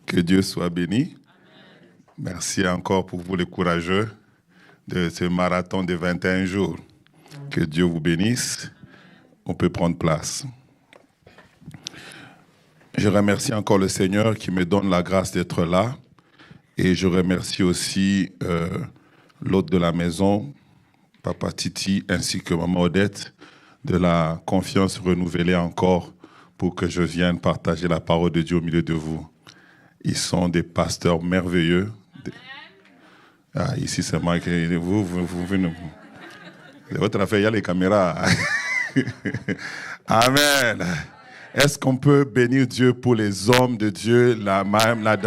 Que Dieu soit béni. Merci encore pour vous les courageux de ce marathon de 21 jours. Que Dieu vous bénisse. On peut prendre place. Je remercie encore le Seigneur qui me donne la grâce d'être là. Et je remercie aussi l'hôte de la maison, Papa Titi, ainsi que Maman Odette, de la confiance renouvelée encore pour que je vienne partager la parole de Dieu au milieu de vous. Ils sont des pasteurs merveilleux. Ah, ici, c'est moi qui... Vous venez... De votre affaire, il y a les caméras. Amen. Est-ce qu'on peut bénir Dieu pour les hommes de Dieu, la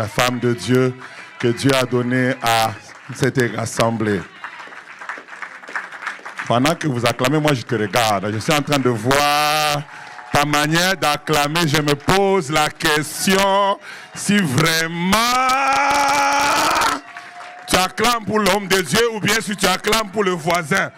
femme de Dieu que Dieu a donné à cette assemblée? Pendant que vous acclamez, moi je te regarde. Je suis en train de voir ta manière d'acclamer. Je me pose la question si vraiment tu acclames pour l'homme de Dieu ou bien si tu acclames pour le voisin.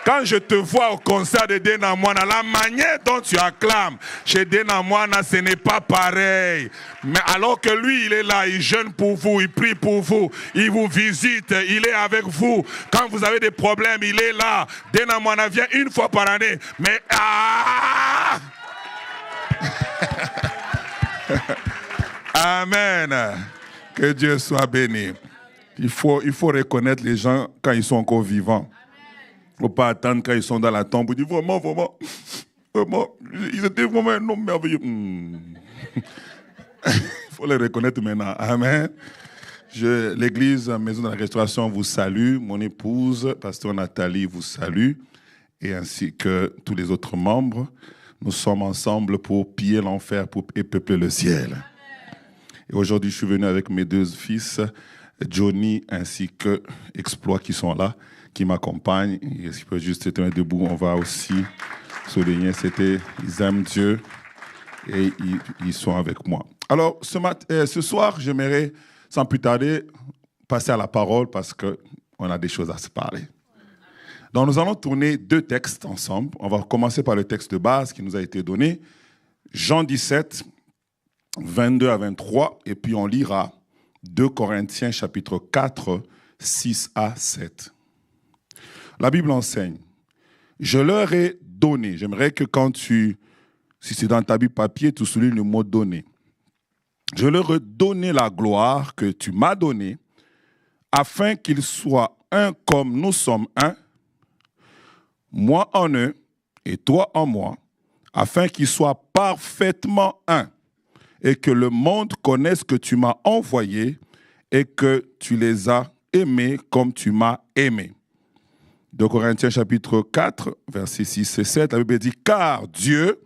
Quand je te vois au concert de Dena Moana, la manière dont tu acclames chez Dena Moana, ce n'est pas pareil. Mais alors que lui, il est là, il jeûne pour vous, il prie pour vous, il vous visite, il est avec vous. Quand vous avez des problèmes, il est là. Dena Moana vient une fois par année. Mais Amen. Que Dieu soit béni. Il faut reconnaître les gens quand ils sont encore vivants. Il ne faut pas attendre quand ils sont dans la tombe pour dire vraiment, ils étaient vraiment un homme merveilleux. Il faut les reconnaître maintenant. Amen. L'église Maison de la Restauration vous salue. Mon épouse, Pasteur Nathalie, vous salue. Et ainsi que tous les autres membres. Nous sommes ensemble pour piller l'enfer et peupler le ciel. Et aujourd'hui, je suis venu avec mes deux fils, Johnny ainsi que Exploit qui sont là, qui m'accompagnent. Est-ce qu'ils peuvent juste se tenir debout? On va aussi souligner, ils aiment Dieu et ils sont avec moi. Alors, ce soir, j'aimerais, sans plus tarder, passer à la parole parce qu'on a des choses à se parler. Donc, nous allons tourner deux textes ensemble. On va commencer par le texte de base qui nous a été donné, Jean 17, 22 à 23, et puis on lira 2 Corinthiens chapitre 4, 6 à 7. La Bible enseigne, je leur ai donné, j'aimerais que si c'est dans ta Bible papier, tu soulignes le mot donner. Je leur ai donné la gloire que tu m'as donnée, afin qu'ils soient un comme nous sommes un, moi en eux et toi en moi, afin qu'ils soient parfaitement un, et que le monde connaisse que tu m'as envoyé et que tu les as aimés comme tu m'as aimé. 2 Corinthiens chapitre 4, versets 6 et 7, la Bible dit « Car Dieu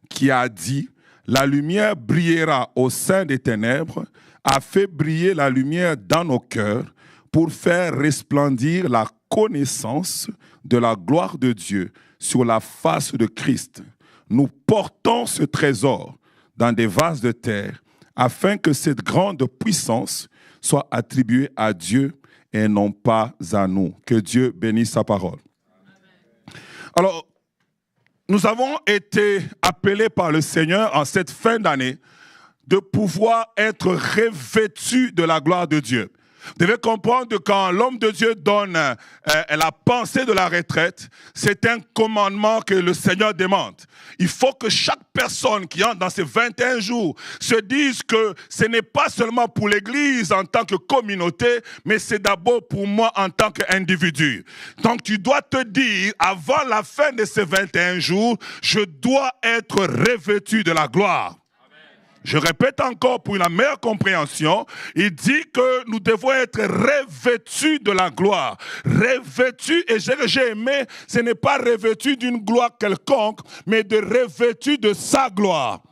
qui a dit « La lumière brillera au sein des ténèbres » a fait briller la lumière dans nos cœurs pour faire resplendir la connaissance de la gloire de Dieu sur la face de Christ. Nous portons ce trésor dans des vases de terre, afin que cette grande puissance soit attribuée à Dieu et non pas à nous. Que Dieu bénisse sa parole. Amen. Alors, nous avons été appelés par le Seigneur en cette fin d'année de pouvoir être revêtus de la gloire de Dieu. Vous devez comprendre que quand l'homme de Dieu donne la pensée de la retraite, c'est un commandement que le Seigneur demande. Il faut que chaque personne qui entre dans ces 21 jours se dise que ce n'est pas seulement pour l'Église en tant que communauté, mais c'est d'abord pour moi en tant qu'individu. Donc tu dois te dire, avant la fin de ces 21 jours, je dois être revêtu de la gloire. Je répète encore pour la meilleure compréhension, il dit que nous devons être revêtus de la gloire. Revêtus, et j'ai aimé, ce n'est pas revêtu d'une gloire quelconque, mais de revêtu de sa gloire.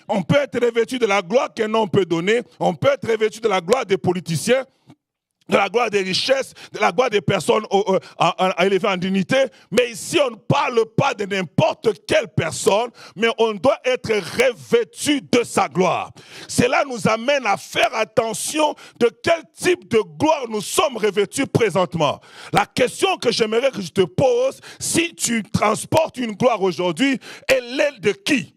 On peut être revêtu de la gloire qu'un homme peut donner, on peut être revêtu de la gloire des politiciens, de la gloire des richesses, de la gloire des personnes élevées en dignité. Mais ici, on ne parle pas de n'importe quelle personne, mais on doit être revêtu de sa gloire. Cela nous amène à faire attention de quel type de gloire nous sommes revêtus présentement. La question que j'aimerais que je te pose, si tu transportes une gloire aujourd'hui, elle est de qui?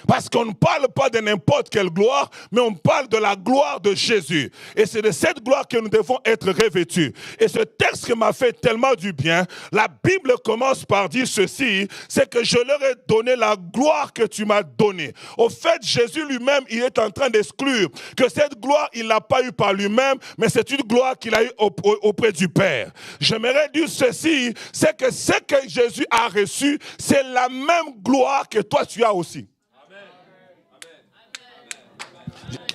Parce qu'on ne parle pas de n'importe quelle gloire, mais on parle de la gloire de Jésus. Et c'est de cette gloire que nous devons être revêtus. Et ce texte qui m'a fait tellement du bien, la Bible commence par dire ceci, c'est que je leur ai donné la gloire que tu m'as donnée. Au fait, Jésus lui-même, il est en train d'exclure que cette gloire, il ne l'a pas eue par lui-même, mais c'est une gloire qu'il a eue auprès du Père. J'aimerais dire ceci, c'est que ce que Jésus a reçu, c'est la même gloire que toi tu as aussi.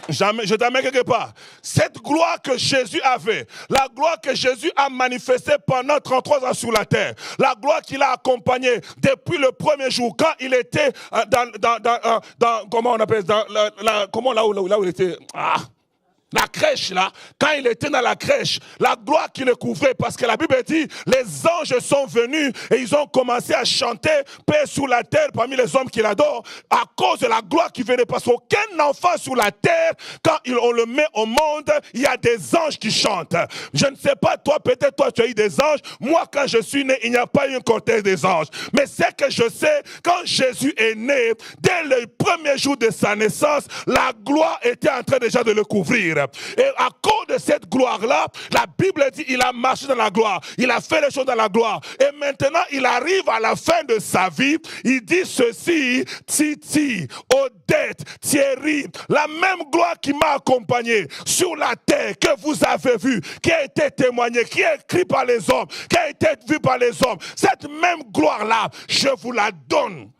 Je t'amène quelque part. Cette gloire que Jésus avait, la gloire que Jésus a manifestée pendant 33 ans sur la terre, la gloire qu'il a accompagnée depuis le premier jour, quand il était dans comment on appelle, comment là où il était, la crèche là, quand il était dans la crèche, la gloire qui le couvrait, parce que la Bible dit, les anges sont venus et ils ont commencé à chanter paix sur la terre parmi les hommes qu'il adore, à cause de la gloire qui venait. Parce qu'aucun enfant sur la terre, quand on le met au monde, il y a des anges qui chantent. Je ne sais pas, toi, peut-être toi tu as eu des anges. Moi, quand je suis né, il n'y a pas eu un cortège des anges. Mais c'est que je sais, quand Jésus est né, dès le premier jour de sa naissance, la gloire était en train déjà de le couvrir. Et à cause de cette gloire-là, la Bible dit qu'il a marché dans la gloire, il a fait les choses dans la gloire. Et maintenant, il arrive à la fin de sa vie, il dit ceci, Titi, Odette, Thierry, la même gloire qui m'a accompagné sur la terre, que vous avez vu, qui a été témoignée, qui est écrit par les hommes, qui a été vue par les hommes, cette même gloire-là, je vous la donne.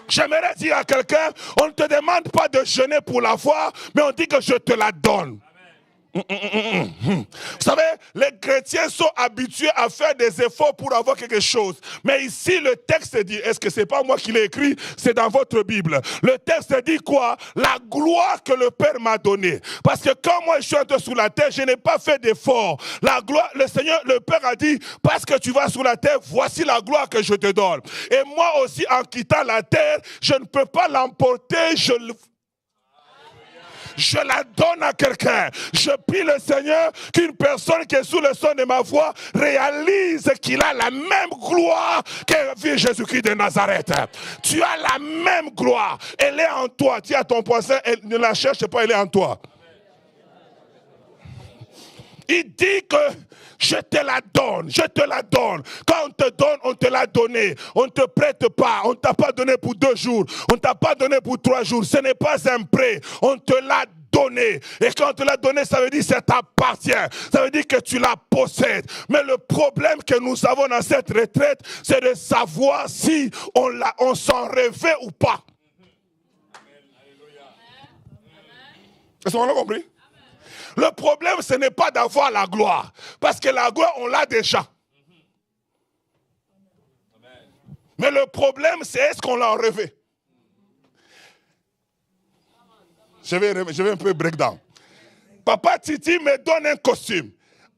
J'aimerais dire à quelqu'un, on ne te demande pas de jeûner pour la foi, mais on dit que je te la donne. Vous savez, les chrétiens sont habitués à faire des efforts pour avoir quelque chose. Mais ici, le texte dit, est-ce que c'est pas moi qui l'ai écrit? C'est dans votre Bible. Le texte dit quoi? La gloire que le Père m'a donnée. Parce que quand moi je suis entré sous la terre, je n'ai pas fait d'effort. La gloire, le Seigneur, le Père a dit, parce que tu vas sous la terre, voici la gloire que je te donne. Et moi aussi, en quittant la terre, je ne peux pas l'emporter, je la donne à quelqu'un. Je prie le Seigneur qu'une personne qui est sous le son de ma voix réalise qu'il a la même gloire que Jésus-Christ de Nazareth. Tu as la même gloire. Elle est en toi. Dis à ton voisin, ne la cherche pas, elle est en toi. Il dit que je te la donne, je te la donne. Quand on te donne, on te l'a donné. On ne te prête pas, on ne t'a pas donné pour 2 jours, on ne t'a pas donné pour 3 jours. Ce n'est pas un prêt, on te l'a donné. Et quand on te l'a donné, ça veut dire que ça t'appartient. Ça veut dire que tu la possèdes. Mais le problème que nous avons dans cette retraite, c'est de savoir si on s'en rêvait ou pas. Est-ce qu'on l'a compris? Le problème, ce n'est pas d'avoir la gloire. Parce que la gloire, on l'a déjà. Mais le problème, c'est est-ce qu'on l'a rêvé? Je vais un peu break down. Papa Titi me donne un costume.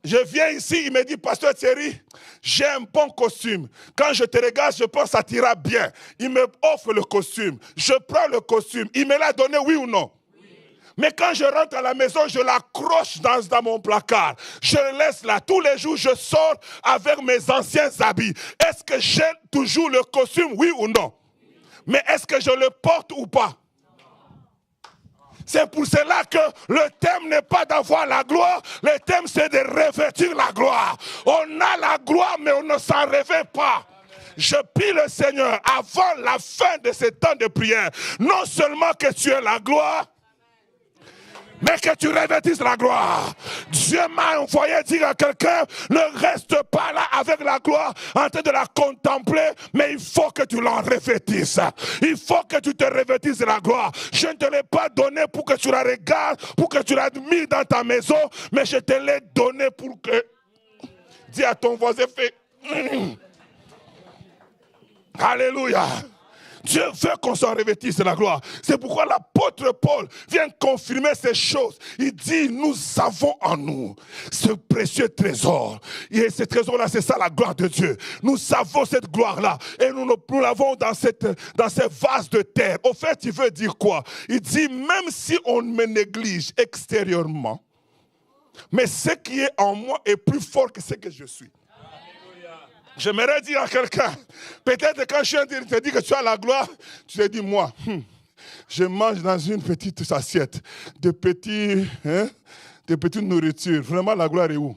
Je viens ici, il me dit, Pasteur Thierry, j'ai un bon costume. Quand je te regarde, je pense que ça t'ira bien. Il me offre le costume. Je prends le costume. Il me l'a donné, oui ou non? Mais quand je rentre à la maison, je l'accroche dans mon placard. Je le laisse là. Tous les jours, je sors avec mes anciens habits. Est-ce que j'ai toujours le costume, oui ou non? Mais est-ce que je le porte ou pas? C'est pour cela que le thème n'est pas d'avoir la gloire. Le thème, c'est de revêtir la gloire. On a la gloire, mais on ne s'en revêt pas. Je prie le Seigneur, avant la fin de ce temps de prière, non seulement que tu aies la gloire, mais que tu revêtisses la gloire. Dieu m'a envoyé dire à quelqu'un, ne reste pas là avec la gloire en train de la contempler, mais il faut que tu l'en revêtisses. Il faut que tu te revêtisses de la gloire. Je ne te l'ai pas donné pour que tu la regardes, pour que tu l'admires dans ta maison, mais je te l'ai donné pour que... Dis à ton voisin, fais... Alléluia. Dieu veut qu'on s'en revêtisse de la gloire. C'est pourquoi l'apôtre Paul vient confirmer ces choses. Il dit, nous avons en nous ce précieux trésor. Et ce trésor-là, c'est ça la gloire de Dieu. Nous avons cette gloire-là. Et nous l'avons dans ces vases de terre. Au fait, il veut dire quoi? Il dit, même si on me néglige extérieurement, mais ce qui est en moi est plus fort que ce que je suis. J'aimerais dire à quelqu'un, peut-être quand je suis en train de te dire que tu as la gloire, tu te dis, moi, je mange dans une petite assiette de petites nourritures. Vraiment, la gloire est où?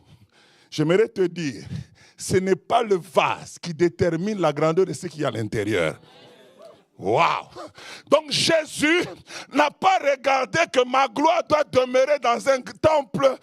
J'aimerais te dire, ce n'est pas le vase qui détermine la grandeur de ce qu'il y a à l'intérieur. Waouh! Donc Jésus n'a pas regardé que ma gloire doit demeurer dans un temple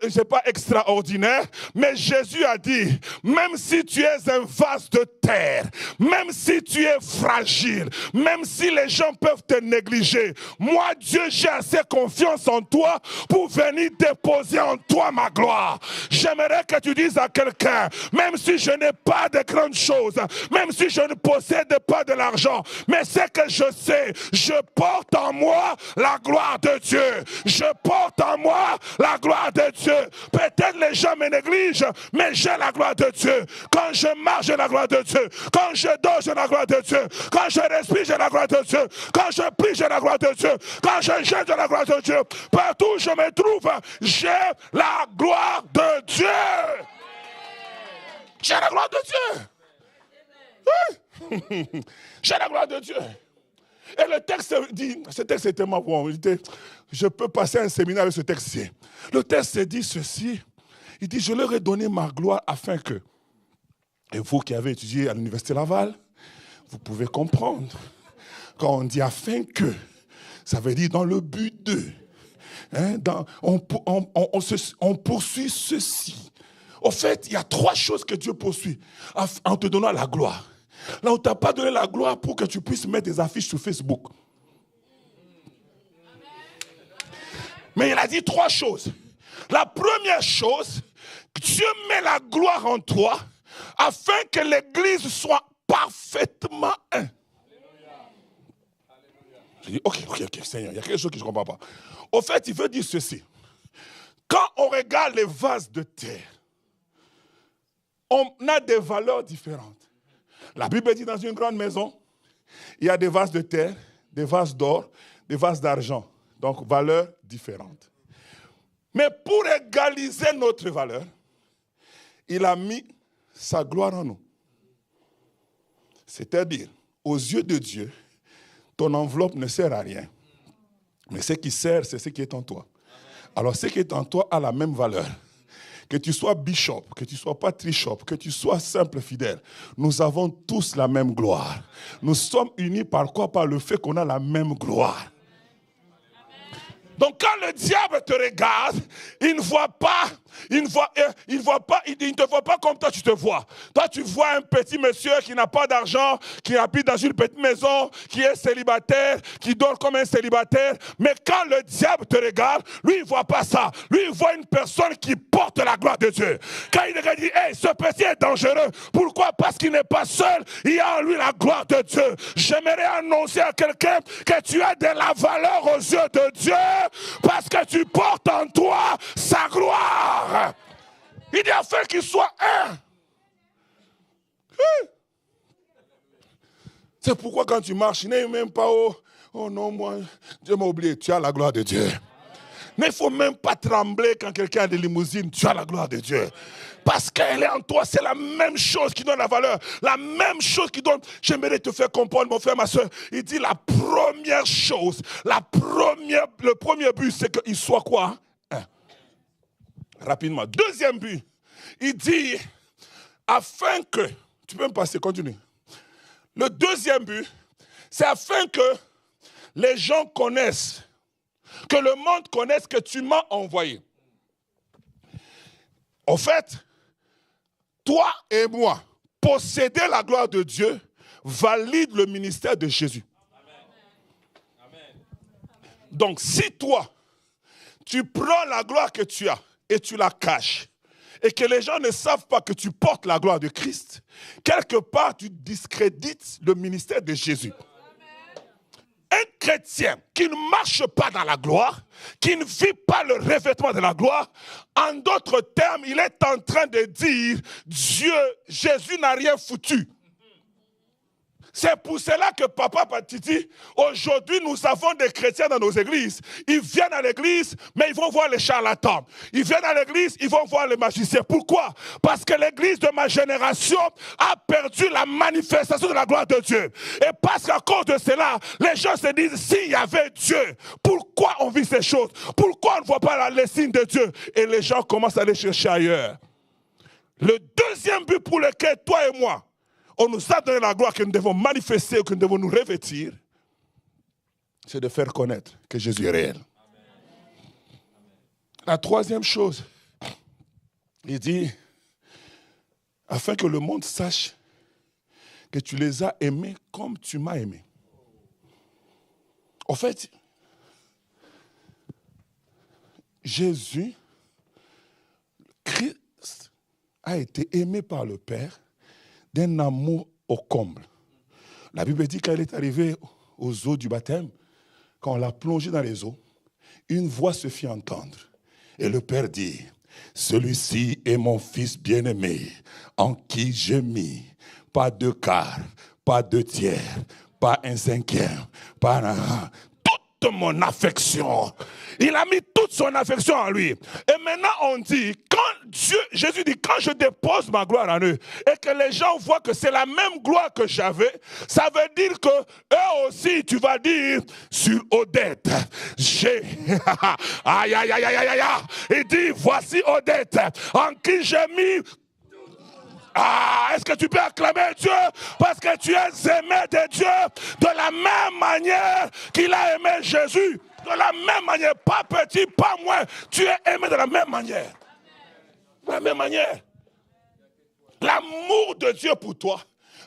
c'est pas extraordinaire, mais Jésus a dit, même si tu es un vase de terre, même si tu es fragile, même si les gens peuvent te négliger, moi Dieu, j'ai assez confiance en toi pour venir déposer en toi ma gloire. J'aimerais que tu dises à quelqu'un, même si je n'ai pas de grandes choses, même si je ne possède pas de l'argent, mais c'est que je sais, je porte en moi la gloire de Dieu. Je porte en moi la gloire de Dieu. Peut-être les gens me négligent, mais j'ai la gloire de Dieu. Quand je marche, j'ai la gloire de Dieu. Quand je dors, j'ai la gloire de Dieu. Quand je respire, j'ai la gloire de Dieu. Quand je prie, j'ai la gloire de Dieu. Quand je jeûne, j'ai la gloire de Dieu. Partout où je me trouve, j'ai la gloire de Dieu. J'ai la gloire de Dieu. Oui. J'ai la gloire de Dieu. Et le texte dit, ce texte est tellement bon, je peux passer un séminaire avec ce texte-ci. Le texte dit ceci, il dit, je leur ai donné ma gloire afin que, et vous qui avez étudié à l'Université Laval, vous pouvez comprendre, quand on dit afin que, ça veut dire dans le but de, on poursuit ceci. Au fait, il y a 3 choses que Dieu poursuit en te donnant la gloire. Là, on ne t'a pas donné la gloire pour que tu puisses mettre des affiches sur Facebook. Mais il a dit 3 choses. La première chose, Dieu met la gloire en toi afin que l'Église soit parfaitement un. J'ai dit, ok, Seigneur, il y a quelque chose que je ne comprends pas. Au fait, il veut dire ceci. Quand on regarde les vases de terre, on a des valeurs différentes. La Bible dit dans une grande maison, il y a des vases de terre, des vases d'or, des vases d'argent. Donc, valeurs différentes. Mais pour égaliser notre valeur, il a mis sa gloire en nous. C'est-à-dire, aux yeux de Dieu, ton enveloppe ne sert à rien. Mais ce qui sert, c'est ce qui est en toi. Alors, ce qui est en toi a la même valeur. Que tu sois bishop, que tu sois patrichop, que tu sois simple fidèle, nous avons tous la même gloire. Nous sommes unis par quoi? Par le fait qu'on a la même gloire. Donc quand le diable te regarde, il ne te voit pas comme toi tu te vois. Toi tu vois un petit monsieur qui n'a pas d'argent, qui habite dans une petite maison, qui est célibataire, qui dort comme un célibataire. Mais quand le diable te regarde, lui il ne voit pas ça. Lui il voit une personne qui porte la gloire de Dieu. Quand il regarde, il dit, hey, ce petit est dangereux. Pourquoi? Parce qu'il n'est pas seul, il y a en lui la gloire de Dieu. J'aimerais annoncer à quelqu'un que tu as de la valeur aux yeux de Dieu. Parce que tu portes en toi sa gloire. Il dit afin qu'il soit un. C'est pourquoi quand tu marches, il n'est même pas oh non, moi, Dieu m'a oublié. Tu as la gloire de Dieu. Mais il ne faut même pas trembler quand quelqu'un a des limousines. Tu as la gloire de Dieu. Parce qu'elle est en toi, c'est la même chose qui donne la valeur. La même chose qui donne. J'aimerais te faire comprendre, mon frère, ma soeur. Il dit la première chose, le premier but, c'est qu'il soit quoi? Un. Rapidement. Deuxième but, il dit, afin que, tu peux me passer, continue. Le deuxième but, c'est afin que les gens connaissent, que le monde connaisse que tu m'as envoyé. En fait, toi et moi, posséder la gloire de Dieu valide le ministère de Jésus. Amen. Donc, si toi, tu prends la gloire que tu as et tu la caches, et que les gens ne savent pas que tu portes la gloire de Christ, quelque part, tu discrédites le ministère de Jésus. Un chrétien qui ne marche pas dans la gloire, qui ne vit pas le revêtement de la gloire, en d'autres termes, il est en train de dire, Jésus n'a rien foutu. C'est pour cela que Papa Patiti, aujourd'hui, nous avons des chrétiens dans nos églises. Ils viennent à l'église, mais ils vont voir les charlatans. Ils viennent à l'église, ils vont voir les magiciens. Pourquoi? Parce que l'église de ma génération a perdu la manifestation de la gloire de Dieu. Et parce qu'à cause de cela, les gens se disent, s'il y avait Dieu, pourquoi on vit ces choses? Pourquoi on ne voit pas les signes de Dieu? Et les gens commencent à aller chercher ailleurs. Le deuxième but pour lequel toi et moi, on nous a donné la gloire que nous devons manifester, que nous devons nous revêtir, c'est de faire connaître que Jésus est réel. Amen. La troisième chose, il dit, afin que le monde sache que tu les as aimés comme tu m'as aimé. En fait, Jésus, Christ, a été aimé par le Père d'un amour au comble. La Bible dit qu'elle est arrivée aux eaux du baptême, quand on l'a plongée dans les eaux, une voix se fit entendre. Et le Père dit, celui-ci est mon fils bien-aimé, en qui j'ai mis pas deux quarts, pas deux tiers, pas un cinquième, pas un... toute mon affection. Il a mis toute son affection en lui. Et maintenant on dit, Jésus dit, quand je dépose ma gloire en eux, et que les gens voient que c'est la même gloire que j'avais, ça veut dire que eux aussi, tu vas dire, sur Odette, j'ai, aïe, aïe, aïe, aïe, aïe, aïe, il dit, voici Odette, en qui j'ai mis. Ah, est-ce que tu peux acclamer Dieu parce que tu es aimé de Dieu de la même manière qu'il a aimé Jésus, de la même manière, pas petit, pas moins, tu es aimé de la même manière. De la même manière. L'amour de Dieu pour toi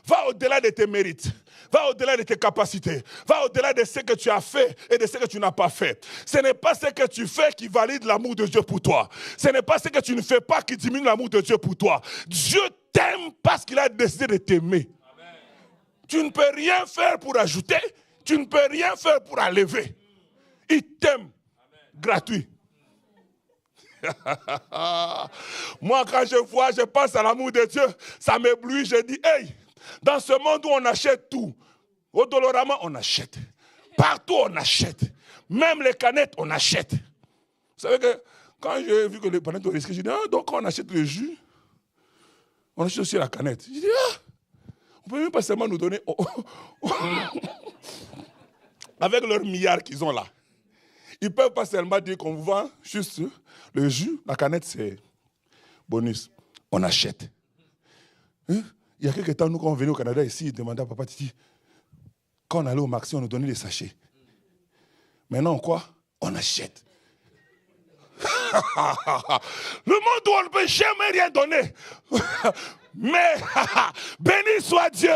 va au-delà de tes mérites, va au-delà de tes capacités, va au-delà de ce que tu as fait et de ce que tu n'as pas fait. Ce n'est pas ce que tu fais qui valide l'amour de Dieu pour toi. Ce n'est pas ce que tu ne fais pas qui diminue l'amour de Dieu pour toi. Dieu t'aime parce qu'il a décidé de t'aimer. Tu ne peux rien faire pour ajouter, tu ne peux rien faire pour enlever. Il t'aime gratuit. Moi, quand je vois, je pense à l'amour de Dieu, ça m'éblouit, je dis, hey, dans ce monde où on achète tout, au Dolorama, on achète. Partout, on achète. Même les canettes, on achète. Vous savez que quand j'ai vu que les canettes ont risqué, j'ai dit, ah, donc quand on achète le jus, on achète aussi la canette. J'ai dit, ah, on ne peut même pas seulement nous donner, avec leurs milliards qu'ils ont là. Ils ne peuvent pas seulement dire qu'on vend juste le jus, la canette, c'est bonus. On achète. Hein? Il y a quelques temps, nous, quand on venait au Canada, ici, ils demandaient à Papa Titi, quand on allait au Maxi, on nous donnait des sachets. Maintenant, quoi? On achète. Le monde où on ne peut jamais rien donner. Mais, béni soit Dieu,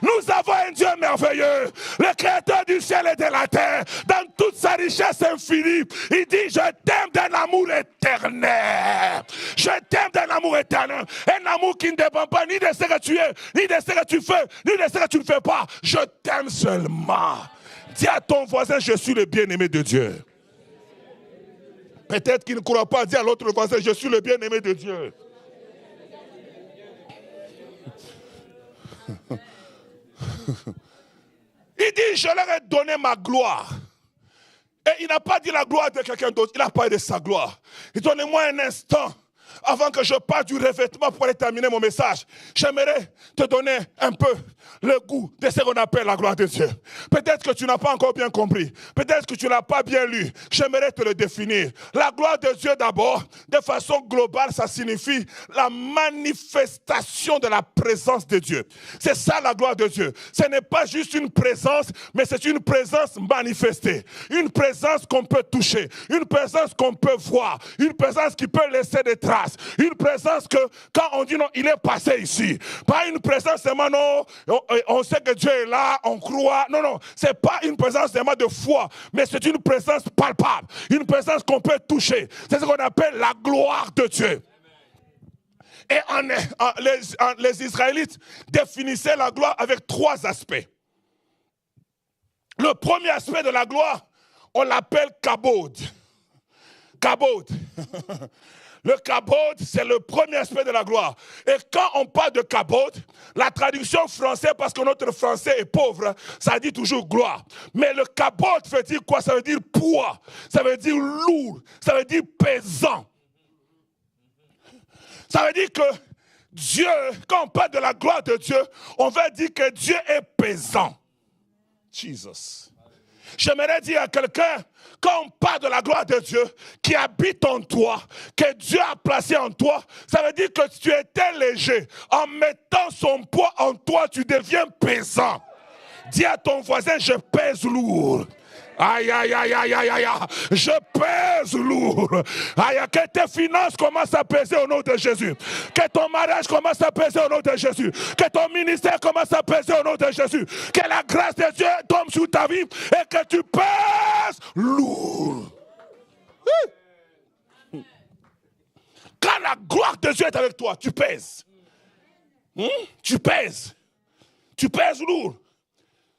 nous avons un Dieu merveilleux, le créateur du ciel et de la terre, dans toute sa richesse infinie. Il dit, je t'aime d'un amour éternel. Je t'aime d'un amour éternel. Un amour qui ne dépend pas ni de ce que tu es, ni de ce que tu fais, ni de ce que tu ne fais pas. Je t'aime seulement. Dis à ton voisin, je suis le bien-aimé de Dieu. Peut-être qu'il ne croit pas, dis à l'autre voisin, je suis le bien-aimé de Dieu. Il dit, je leur ai donné ma gloire. Et il n'a pas dit la gloire de quelqu'un d'autre, il a parlé de sa gloire. Il dit, donnez-moi un instant, avant que je parte du revêtement pour aller terminer mon message. J'aimerais te donner un peu le goût de ce qu'on appelle la gloire de Dieu. Peut-être que tu n'as pas encore bien compris. Peut-être que tu n'as pas bien lu. J'aimerais te le définir. La gloire de Dieu d'abord, de façon globale, ça signifie la manifestation de la présence de Dieu. C'est ça la gloire de Dieu. Ce n'est pas juste une présence, mais c'est une présence manifestée. Une présence qu'on peut toucher. Une présence qu'on peut voir. Une présence qui peut laisser des traces. Une présence que, quand on dit non, il est passé ici. Pas une présence seulement, non, on sait que Dieu est là, on croit. Non, non, c'est pas une présence seulement de foi, mais c'est une présence palpable. Une présence qu'on peut toucher. C'est ce qu'on appelle la gloire de Dieu. Et les Israélites définissaient la gloire avec 3 aspects. Le premier aspect de la gloire, on l'appelle kabod. Kabod. Le kabod, c'est le premier aspect de la gloire. Et quand on parle de kabod, la traduction française, parce que notre français est pauvre, ça dit toujours gloire. Mais le kabod veut dire quoi? Ça veut dire poids, ça veut dire lourd, ça veut dire pesant. Ça veut dire que Dieu, quand on parle de la gloire de Dieu, on va dire que Dieu est pesant. Jesus. J'aimerais dire à quelqu'un, quand on parle de la gloire de Dieu qui habite en toi, que Dieu a placé en toi, ça veut dire que tu étais léger. En mettant son poids en toi, tu deviens pesant. Dis à ton voisin, je pèse lourd. Aïe, aïe, aïe, aïe, aïe, aïe, je pèse lourd. Aïe, que tes finances commencent à peser au nom de Jésus. Que ton mariage commence à peser au nom de Jésus. Que ton ministère commence à peser au nom de Jésus. Que la grâce de Dieu tombe sur ta vie et que tu pèses lourd. Quand la gloire de Dieu est avec toi, tu pèses. Tu pèses. Tu pèses lourd.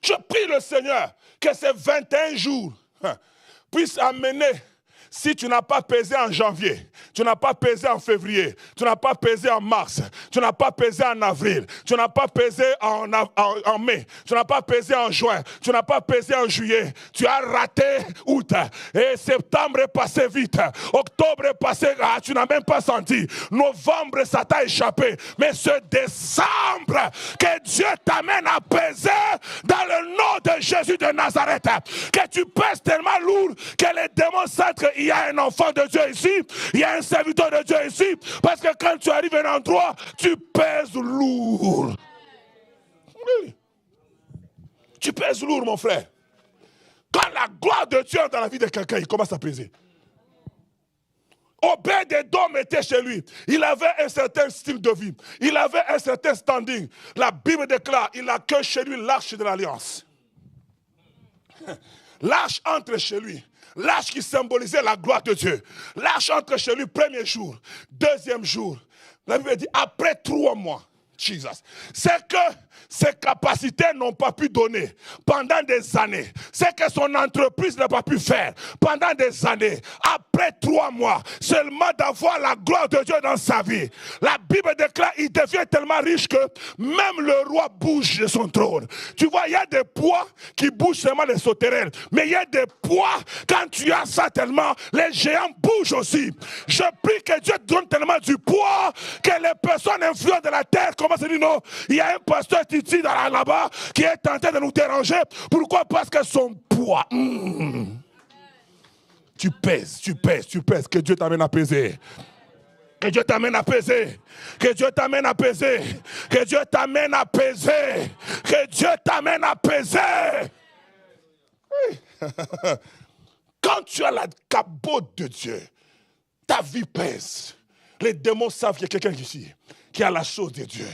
Je prie le Seigneur que ces 21 jours puissent amener, si tu n'as pas pesé en janvier, tu n'as pas pesé en février, tu n'as pas pesé en mars, tu n'as pas pesé en avril, tu n'as pas pesé en mai, tu n'as pas pesé en juin, tu n'as pas pesé en juillet, tu as raté août, et septembre est passé vite, octobre est passé, tu n'as même pas senti, novembre ça t'a échappé, mais ce décembre, que Dieu t'amène à peser dans le nom de Jésus de Nazareth, que tu pèses tellement lourd que les démons sentent qu'il y a un enfant de Dieu ici, il y a un serviteur de Dieu ici, parce que quand tu arrives à un endroit, tu pèses lourd. Oui. Tu pèses lourd, mon frère. Quand la gloire de Dieu est dans la vie de quelqu'un, il commence à peser. Obed-Edom était chez lui. Il avait un certain style de vie. Il avait un certain standing. La Bible déclare, il accueille chez lui l'arche de l'alliance. L'arche entre chez lui. L'arche qui symbolisait la gloire de Dieu. L'arche entre chez lui premier jour, deuxième jour. La Bible dit après 3 mois. Jesus. C'est que ses capacités n'ont pas pu donner pendant des années. C'est que son entreprise n'a pas pu faire pendant des années. Après 3 mois, seulement d'avoir la gloire de Dieu dans sa vie. La Bible déclare qu'il devient tellement riche que même le roi bouge de son trône. Tu vois, il y a des poids qui bougent seulement les sauterelles. Mais il y a des poids, quand tu as ça tellement, les géants bougent aussi. Je prie que Dieu donne tellement du poids que les personnes influentes de la terre commencent à dire non, il y a un pasteur Titi là-bas qui est tenté de nous déranger. Pourquoi? Parce que son poids. Tu pèses, tu pèses, tu pèses. Que Dieu t'amène à peser. Que Dieu t'amène à peser. Que Dieu t'amène à peser. Que Dieu t'amène à peser. Que Dieu t'amène à peser. Oui. Quand tu as la cabote de Dieu, ta vie pèse. Les démons savent qu'il y a quelqu'un ici qui a la chose de Dieu.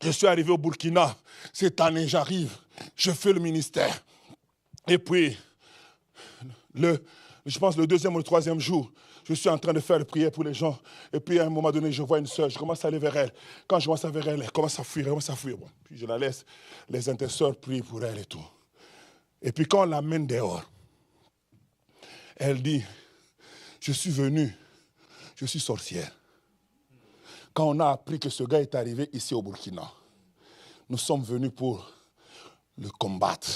Je suis arrivé au Burkina cette année, j'arrive, je fais le ministère. Et puis, je pense le 2e ou le 3e jour, je suis en train de faire prière pour les gens. Et puis à un moment donné, je vois une sœur, je commence à aller vers elle. Quand je commence à vers elle, elle commence à fuir, Bon, puis je la laisse, les intercesseurs prient pour elle et tout. Et puis quand on l'amène dehors, elle dit, je suis venue, je suis sorcière. Quand on a appris que ce gars est arrivé ici au Burkina, nous sommes venus pour le combattre.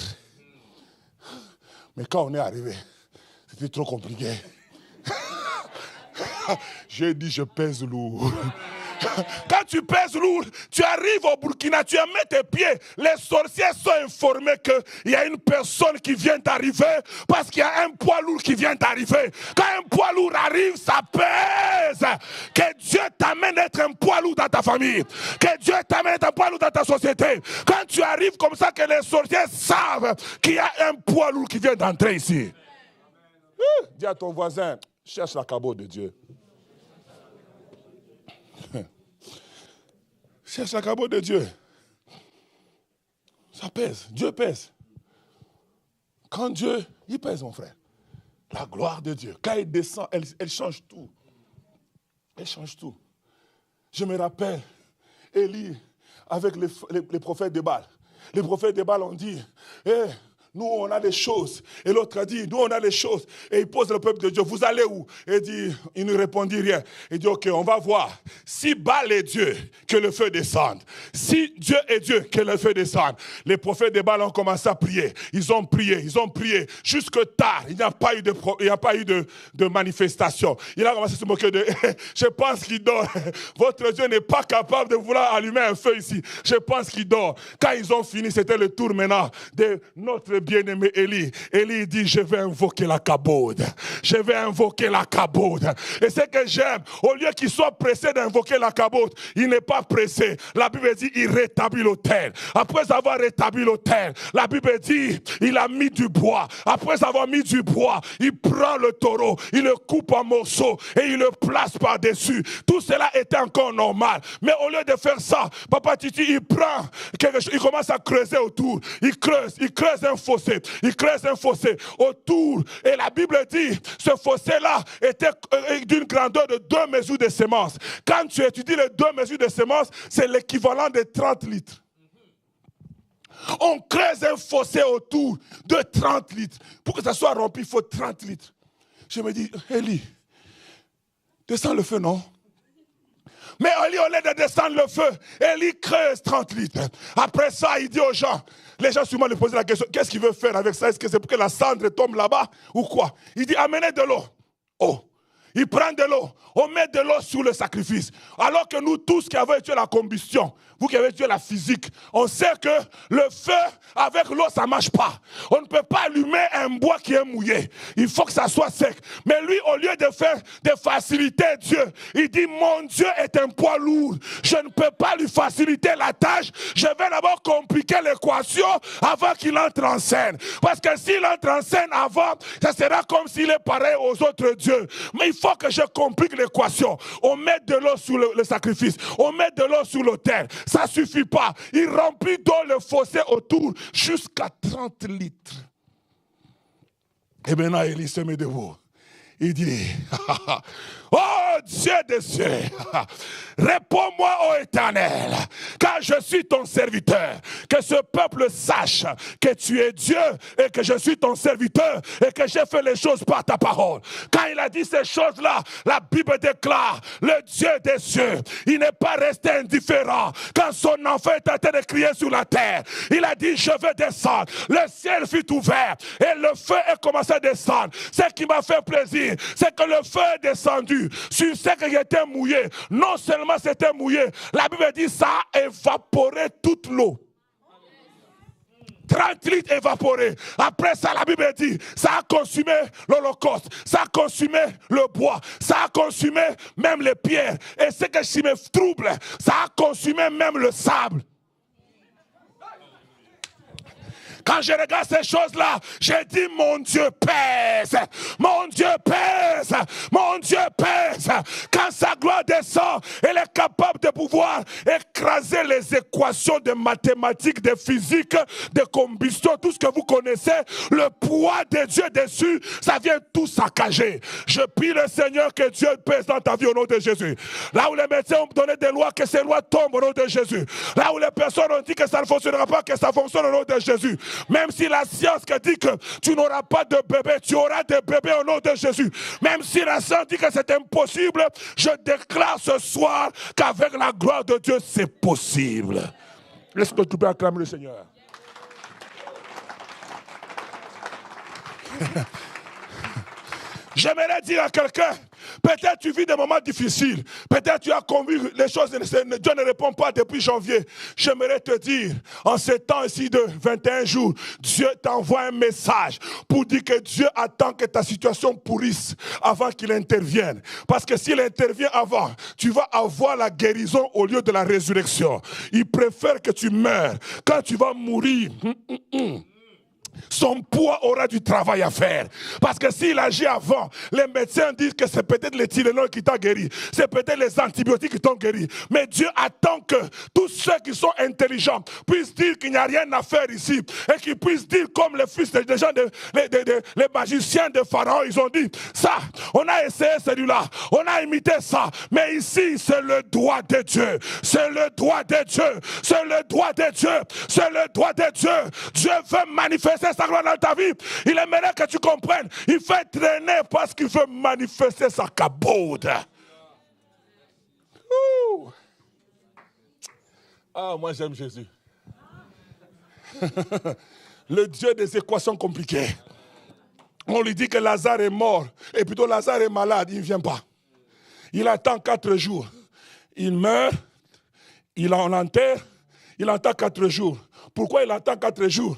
Mais quand on est arrivé, c'était trop compliqué. J'ai dit, je pèse lourd. Quand tu pèses lourd, tu arrives au Burkina, tu mets tes pieds. Les sorciers sont informés qu'il y a une personne qui vient d'arriver parce qu'il y a un poids lourd qui vient d'arriver. Quand un poids lourd arrive, ça pèse. Que Dieu t'amène à être un poids lourd dans ta famille. Que Dieu t'amène à être un poids lourd dans ta société. Quand tu arrives comme ça, que les sorciers savent qu'il y a un poids lourd qui vient d'entrer ici. Dis à ton voisin, cherche la cabote de Dieu. Cherche la cabote de Dieu. Ça pèse. Dieu pèse. Quand Dieu, il pèse, mon frère. La gloire de Dieu. Quand il descend, elle change tout. Elle change tout. Je me rappelle, Élie, avec les prophètes de Baal. Les prophètes de Baal ont dit, nous on a des choses. Et l'autre a dit, nous on a des choses. Et il pose le peuple de Dieu, vous allez où? Et il ne répondit rien. Il dit, ok, on va voir. Si Baal est Dieu, que le feu descende. Si Dieu est Dieu, que le feu descende. Les prophètes de Baal ont commencé à prier. Ils ont prié jusque tard. Il n'y a pas eu de manifestation. Il a commencé à se moquer de... Je pense qu'il dort. Votre Dieu n'est pas capable de vouloir allumer un feu ici. Je pense qu'il dort. Quand ils ont fini, c'était le tour maintenant de notre bien-aimé Élie. Élie dit, je vais invoquer la kabod. Je vais invoquer la kabod. Et ce que j'aime, au lieu qu'il soit pressé d'invoquer la kabod, il n'est pas pressé. La Bible dit, il rétablit l'autel. Après avoir rétabli l'autel, la Bible dit, il a mis du bois. Après avoir mis du bois, il prend le taureau, il le coupe en morceaux et il le place par-dessus. Tout cela était encore normal. Mais au lieu de faire ça, Papa Titi, il prend quelque chose, il commence à creuser autour. Il creuse un fossé. Il creuse un fossé autour. Et la Bible dit, ce fossé-là était d'une grandeur de 2 mesures de semences. Quand tu étudies les 2 mesures de semences, c'est l'équivalent de 30 litres. On creuse un fossé autour de 30 litres. Pour que ça soit rempli, il faut 30 litres. Je me dis, Élie, descends le feu, non? Mais Élie, au lieu de descendre le feu, Élie creuse 30 litres. Après ça, il dit aux gens, les gens sûrement lui posaient la question, qu'est-ce qu'il veut faire avec ça? Est-ce que c'est pour que la cendre tombe là-bas ou quoi? Il dit, amenez de l'eau. Oh. Il prend de l'eau, on met de l'eau sur le sacrifice. Alors que nous tous qui avons étudié la combustion, vous qui avez étudié la physique, on sait que le feu avec l'eau ça ne marche pas. On ne peut pas allumer un bois qui est mouillé. Il faut que ça soit sec. Mais lui, au lieu de faire de faciliter Dieu, il dit mon Dieu est un poids lourd. Je ne peux pas lui faciliter la tâche. Je vais d'abord compliquer l'équation avant qu'il entre en scène. Parce que s'il entre en scène avant, ça sera comme s'il est pareil aux autres dieux. Mais il faut que je complique l'équation. On met de l'eau sur le sacrifice. On met de l'eau sur l'autel. Ça ne suffit pas. Il remplit d'eau le fossé autour jusqu'à 30 litres. Et maintenant, Élie se met debout. Il dit, oh Dieu des cieux, réponds-moi ô Éternel, car je suis ton serviteur, que ce peuple sache que tu es Dieu et que je suis ton serviteur et que j'ai fait les choses par ta parole. Quand il a dit ces choses-là, la Bible déclare, le Dieu des cieux, il n'est pas resté indifférent quand son enfant est en train de crier sur la terre. Il a dit, je veux descendre. Le ciel fut ouvert et le feu a commencé à descendre. Ce qui m'a fait plaisir, c'est que le feu est descendu sur ce qui était mouillé. Non seulement c'était mouillé, la Bible dit ça a évaporé toute l'eau. 30 litres évaporés. Après ça, la Bible dit, ça a consumé l'Holocauste, ça a consumé le bois, ça a consumé même les pierres. Et ce qui me trouble, ça a consumé même le sable. Quand je regarde ces choses-là, j'ai dit, mon Dieu pèse, mon Dieu pèse, mon Dieu pèse. Quand sa gloire descend, elle est capable de pouvoir écraser les équations de mathématiques, de physique, de combustion, tout ce que vous connaissez. Le poids de Dieu dessus, ça vient tout saccager. Je prie le Seigneur que Dieu pèse dans ta vie au nom de Jésus. Là où les médecins ont donné des lois, que ces lois tombent au nom de Jésus. Là où les personnes ont dit que ça ne fonctionnera pas, que ça fonctionne au nom de Jésus. Même si la science dit que tu n'auras pas de bébé, tu auras des bébés au nom de Jésus. Même si la science dit que c'est impossible, je déclare ce soir qu'avec la gloire de Dieu, c'est possible. Est-ce que tu peux acclamer le Seigneur? J'aimerais dire à quelqu'un, peut-être tu vis des moments difficiles, peut-être tu as connu les choses, Dieu ne répond pas depuis janvier. J'aimerais te dire, en ces temps ici de 21 jours, Dieu t'envoie un message pour dire que Dieu attend que ta situation pourrisse avant qu'il intervienne. Parce que s'il intervient avant, tu vas avoir la guérison au lieu de la résurrection. Il préfère que tu meurs. Quand tu vas mourir, son poids aura du travail à faire. Parce que s'il agit avant, les médecins disent que c'est peut-être les Tylenol qui t'ont guéri, c'est peut-être les antibiotiques qui t'ont guéri. Mais Dieu attend que tous ceux qui sont intelligents puissent dire qu'il n'y a rien à faire ici. Et qu'ils puissent dire comme les fils des gens, les magiciens de Pharaon, ils ont dit, ça, on a essayé celui-là, on a imité ça. Mais ici, c'est le doigt de Dieu. C'est le doigt de Dieu. C'est le doigt de Dieu. C'est le doigt de Dieu. Dieu veut manifester manifester sa gloire dans ta vie, il aimerait que tu comprennes. Il fait traîner parce qu'il veut manifester sa cabaude. Ah, moi j'aime Jésus. Le Dieu des équations compliquées. On lui dit que Lazare est mort, et plutôt Lazare est malade, il ne vient pas. Il attend 4 jours. Il meurt, il en enterre, il attend 4 jours. Pourquoi il attend 4 jours?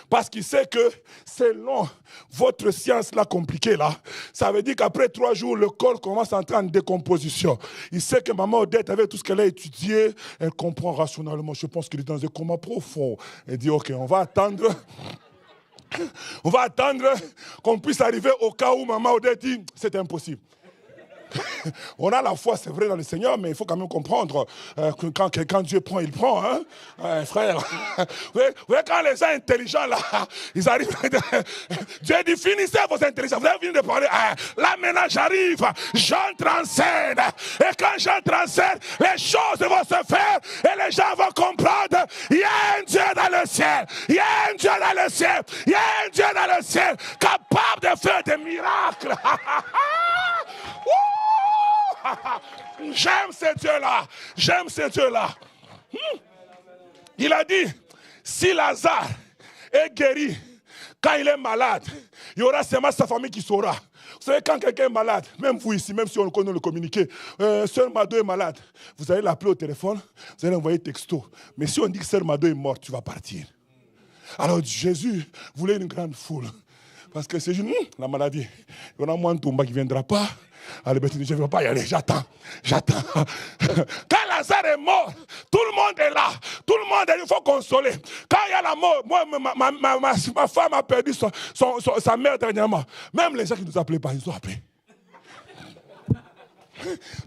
Parce qu'il sait que selon votre science là compliquée là, ça veut dire qu'après 3 jours, le corps commence à entrer en décomposition. Il sait que maman Odette, avec tout ce qu'elle a étudié, elle comprend rationnellement. Je pense qu'il est dans un coma profond. Elle dit, ok, on va attendre qu'on puisse arriver au cas où maman Odette dit, c'est impossible. On a la foi, c'est vrai, dans le Seigneur, mais il faut quand même comprendre que quand Dieu prend, il prend, hein, frère. Vous voyez, quand les gens intelligents, là, ils arrivent, Dieu dit, finissez vos intelligences, vous avez fini de parler, là maintenant j'arrive, j'entre en scène, et quand j'entre en scène, les choses vont se faire, et les gens vont comprendre, il y a un Dieu dans le ciel, il y a un Dieu dans le ciel, il y a un Dieu dans le ciel, capable de faire des miracles. J'aime ce Dieu-là. J'aime ce Dieu-là. Il a dit, si Lazare est guéri quand il est malade, il y aura seulement sa famille qui saura. Vous savez, quand quelqu'un est malade, même vous ici, même si on connaît le communiqué, Sœur Mado est malade, vous allez l'appeler au téléphone, vous allez envoyer texto. Mais si on dit que Sœur Mado est morte, tu vas partir. Alors Jésus voulait une grande foule. Parce que c'est juste la maladie. Il y en a moins de Toumba qui ne viendra pas. Allez, je ne vais pas y aller, j'attends. Quand Lazare est mort, tout le monde est là. Tout le monde est là, il faut consoler. Quand il y a la mort, moi, ma femme a perdu sa mère dernièrement. Même les gens qui ne nous appelaient pas, ils nous ont appelés.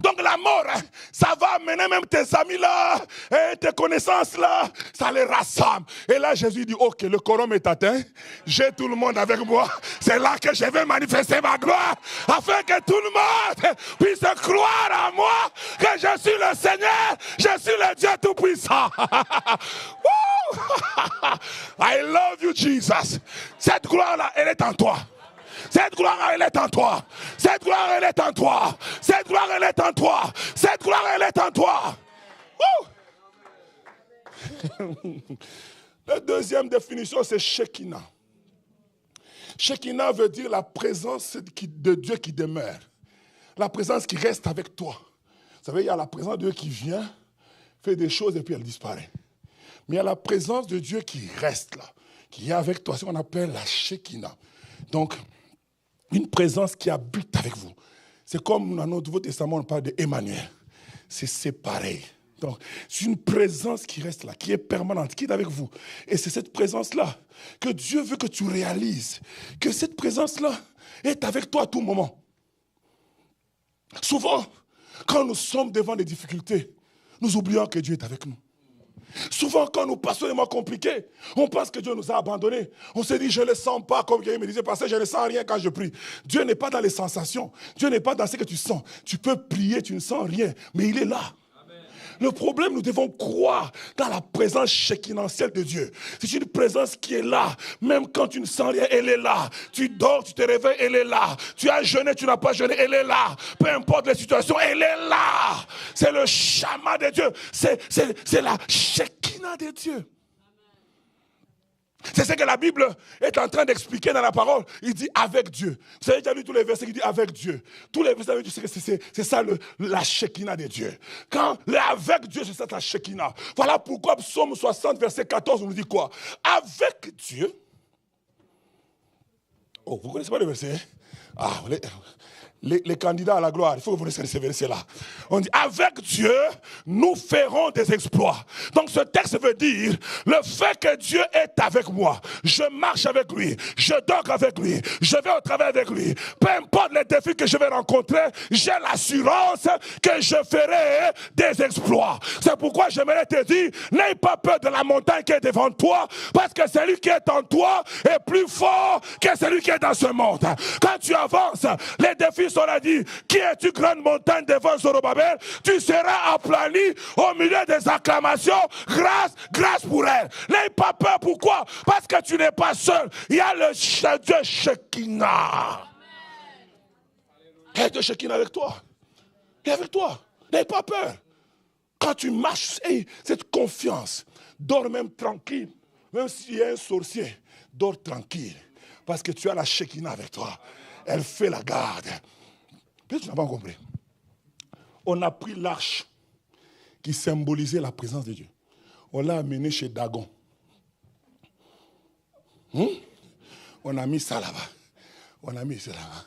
Donc la mort, ça va amener même tes amis là, et tes connaissances là, ça les rassemble. Et là Jésus dit, ok, le quorum est atteint, j'ai tout le monde avec moi, c'est là que je vais manifester ma gloire, afin que tout le monde puisse croire en moi, que je suis le Seigneur, je suis le Dieu Tout-Puissant. I love you Jesus. Cette gloire là, elle est en toi. Cette gloire, elle est en toi. Cette gloire, elle est en toi. Cette gloire, elle est en toi. Cette gloire, elle est en toi. La deuxième définition, c'est Shekinah. Shekinah veut dire la présence de Dieu qui demeure. La présence qui reste avec toi. Vous savez, il y a la présence de Dieu qui vient, fait des choses et puis elle disparaît. Mais il y a la présence de Dieu qui reste là, qui est avec toi. C'est ce qu'on appelle la Shekinah. Donc, une présence qui habite avec vous. C'est comme dans notre Nouveau Testament, on parle d'Emmanuel. C'est pareil. Donc, c'est une présence qui reste là, qui est permanente, qui est avec vous. Et c'est cette présence-là que Dieu veut que tu réalises. Que cette présence-là est avec toi à tout moment. Souvent, quand nous sommes devant des difficultés, nous oublions que Dieu est avec nous. Souvent, quand nous passons des mois compliqués, on pense que Dieu nous a abandonnés. On se dit, je ne le sens pas, comme quelqu'un me disait, parce que je ne sens rien quand je prie. Dieu n'est pas dans les sensations. Dieu n'est pas dans ce que tu sens. Tu peux prier, tu ne sens rien, mais il est là. Le problème, nous devons croire dans la présence shekinantielle de Dieu. C'est une présence qui est là. Même quand tu ne sens rien, elle est là. Tu dors, tu te réveilles, elle est là. Tu as jeûné, tu n'as pas jeûné, elle est là. Peu importe les situations, elle est là. C'est le Shama de Dieu. C'est la Shekinah de Dieu. C'est ce que la Bible est en train d'expliquer dans la parole. Il dit avec Dieu. Vous avez déjà lu tous les versets qui disent avec Dieu. Tous les versets, c'est ça la Shekinah de Dieu. Quand avec Dieu, c'est ça la Shekinah. Voilà pourquoi Psaume 60, verset 14, on nous dit quoi? Avec Dieu. Oh, vous ne connaissez pas le verset? Ah, les candidats à la gloire, il faut que vous connaissiez ces versets-là. On dit, avec Dieu, nous ferons des exploits. Donc ce texte veut dire, le fait que Dieu est avec moi, je marche avec lui, je dors avec lui, je vais au travail avec lui, peu importe les défis que je vais rencontrer, j'ai l'assurance que je ferai des exploits. C'est pourquoi j'aimerais te dire, n'aie pas peur de la montagne qui est devant toi, parce que celui qui est en toi est plus fort que celui qui est dans ce monde. Quand tu avances, les défis Puis on a dit, qui es-tu grande montagne devant Zorobabel? Tu seras aplani au milieu des acclamations. Grâce, grâce pour elle. N'aie pas peur, pourquoi? Parce que tu n'es pas seul. Il y a le Dieu Shekinah. Il y a Dieu Shekinah avec toi. Il est avec toi. N'aie pas peur. Quand tu marches, cette confiance, dors même tranquille. Même s'il y a un sorcier, dors tranquille. Parce que tu as la Shekinah avec toi. Elle fait la garde. Peut-être que tu n'as pas compris. On a pris l'arche qui symbolisait la présence de Dieu. On l'a amené chez Dagon. On a mis ça là-bas. On a mis ça là-bas.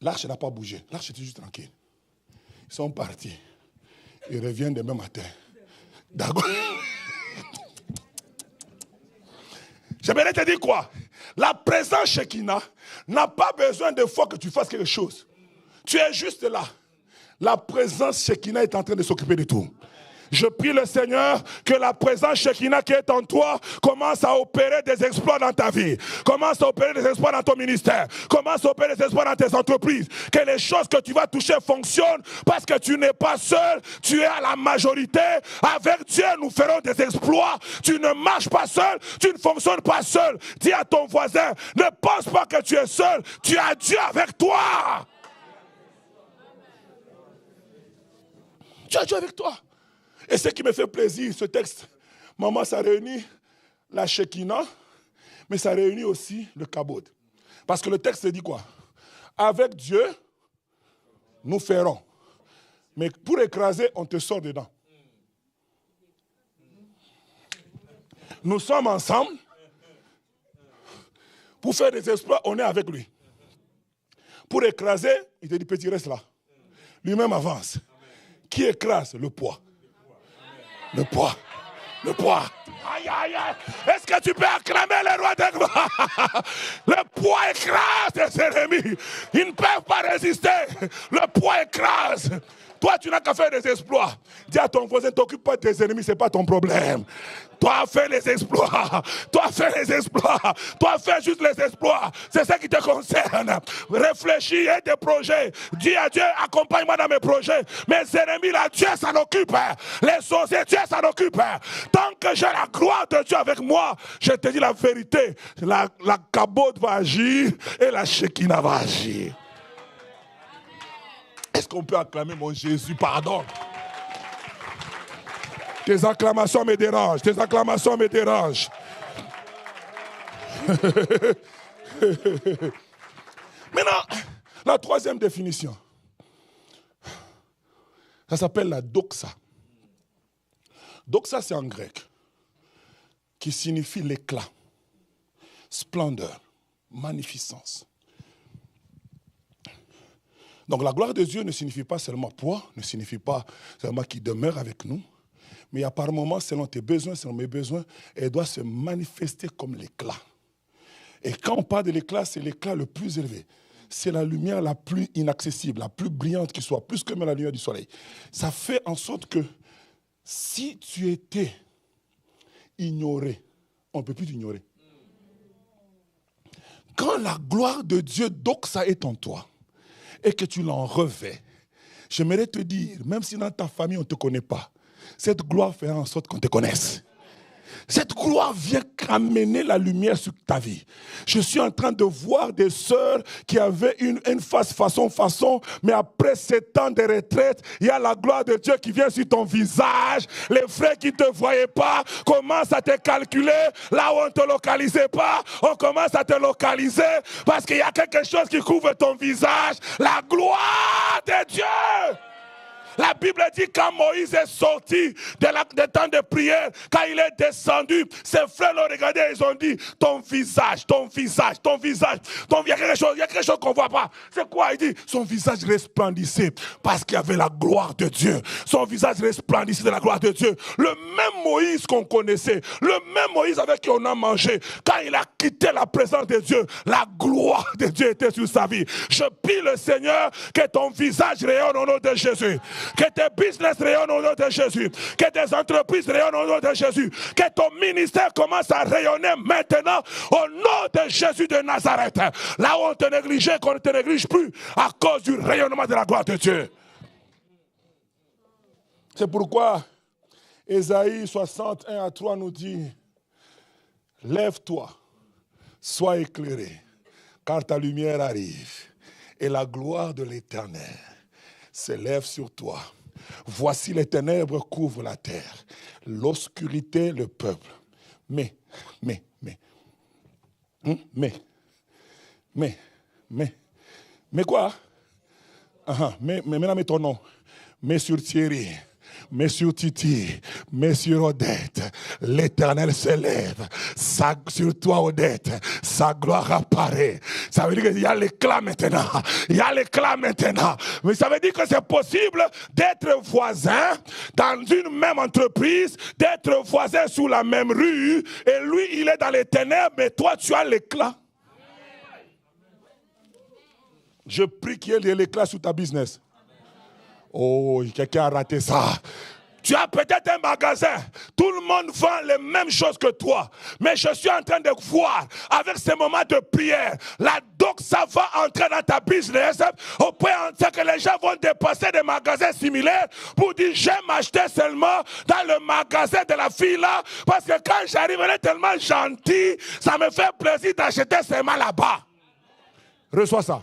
L'arche n'a pas bougé. L'arche était juste tranquille. Ils sont partis. Ils reviennent demain matin. Dagon. J'aimerais te dire quoi? La présence Shekinah n'a pas besoin de fois que tu fasses quelque chose. Tu es juste là. La présence Shekinah est en train de s'occuper de tout. Je prie le Seigneur que la présence Shekinah qui est en toi commence à opérer des exploits dans ta vie. Commence à opérer des exploits dans ton ministère. Commence à opérer des exploits dans tes entreprises. Que les choses que tu vas toucher fonctionnent parce que tu n'es pas seul. Tu es à la majorité. Avec Dieu, nous ferons des exploits. Tu ne marches pas seul. Tu ne fonctionnes pas seul. Dis à ton voisin, ne pense pas que tu es seul. Tu as Dieu avec toi. Tu as Dieu avec toi. Et ce qui me fait plaisir, ce texte, maman, ça réunit la Shekinah, mais ça réunit aussi le kabod. Parce que le texte dit quoi? Avec Dieu, nous ferons. Mais pour écraser, on te sort dedans. Nous sommes ensemble. Pour faire des exploits, on est avec lui. Pour écraser, il te dit, petit, reste là. Lui-même avance. Qui écrase? Le poids. Le poids. Le poids. Aïe, aïe, aïe. Est-ce que tu peux acclamer les rois de gloire? Le poids écrase tes ennemis. Ils ne peuvent pas résister. Le poids écrase. Toi, tu n'as qu'à faire des exploits. Dis à ton voisin, t'occupe pas de tes ennemis, ce n'est pas ton problème. Toi, fais les exploits. Toi, fais les exploits. Toi, fais juste les exploits. C'est ça qui te concerne. Réfléchis, aie des projets. Dis à Dieu, accompagne-moi dans mes projets. Mes ennemis, là, Dieu s'en occupe. Les sorciers, Dieu s'en occupe. Tant que j'ai la gloire de Dieu avec moi, je te dis la vérité. La kabod va agir et la Shekinah va agir. Est-ce qu'on peut acclamer mon Jésus? Pardon. Tes acclamations me dérangent. Tes acclamations me dérangent. Maintenant, la troisième définition. Ça s'appelle la doxa. Doxa, c'est en grec. Qui signifie l'éclat, splendeur, magnificence. Donc la gloire de Dieu ne signifie pas seulement poids, ne signifie pas seulement qu'il demeure avec nous, mais il y a par moments, selon tes besoins, selon mes besoins, elle doit se manifester comme l'éclat. Et quand on parle de l'éclat, c'est l'éclat le plus élevé. C'est la lumière la plus inaccessible, la plus brillante qui soit, plus que même la lumière du soleil. Ça fait en sorte que si tu étais ignoré, on ne peut plus t'ignorer. Quand la gloire de Dieu, donc ça est en toi, et que tu l'en revêts, j'aimerais te dire, même si dans ta famille on ne te connaît pas, cette gloire fait en sorte qu'on te connaisse. Cette gloire vient amener la lumière sur ta vie. Je suis en train de voir des sœurs qui avaient une façon, mais après 7 ans de retraite, il y a la gloire de Dieu qui vient sur ton visage. Les frères qui ne te voyaient pas commencent à te calculer. Là où on ne te localisait pas, on commence à te localiser parce qu'il y a quelque chose qui couvre ton visage. La gloire de Dieu. La Bible dit quand Moïse est sorti des temps de prière, quand il est descendu, ses frères l'ont regardé et ils ont dit ton visage, ton visage, ton visage. Il y a quelque chose qu'on ne voit pas. C'est quoi? Il dit son visage resplendissait parce qu'il y avait la gloire de Dieu. Son visage resplendissait de la gloire de Dieu. Le même Moïse qu'on connaissait, le même Moïse avec qui on a mangé, quand il a quitté la présence de Dieu, la gloire de Dieu était sur sa vie. Je prie le Seigneur que ton visage rayonne au nom de Jésus. Que tes business rayonnent au nom de Jésus. Que tes entreprises rayonnent au nom de Jésus. Que ton ministère commence à rayonner maintenant au nom de Jésus de Nazareth. Là où on te négligeait, qu'on ne te néglige plus à cause du rayonnement de la gloire de Dieu. C'est pourquoi Ésaïe 61 à 3 nous dit, lève-toi, sois éclairé, car ta lumière arrive, et la gloire de l'Éternel s'élève sur toi. Voici les ténèbres couvrent la terre, l'obscurité le peuple. Mais quoi? Mais maintenant, mets ton nom. Mais sur Thierry, mais sur Titi, mais sur Odette, l'Éternel s'élève. Sur toi, Odette, sa gloire apparaît. Ça veut dire qu'il y a l'éclat maintenant. Il y a l'éclat maintenant. Mais ça veut dire que c'est possible d'être voisin dans une même entreprise, d'être voisin sous la même rue, et lui, il est dans les ténèbres, mais toi, tu as l'éclat. Je prie qu'il y ait l'éclat sur ta business. Oh, quelqu'un a raté ça. Tu as peut-être un magasin. Tout le monde vend les mêmes choses que toi. Mais je suis en train de voir, avec ces moments de prière, la doxa va entrer dans ta business au point que les gens vont dépasser des magasins similaires pour dire, j'aime acheter seulement dans le magasin de la fille là, parce que quand j'arrive, elle est tellement gentille, ça me fait plaisir d'acheter seulement là-bas. Reçois ça.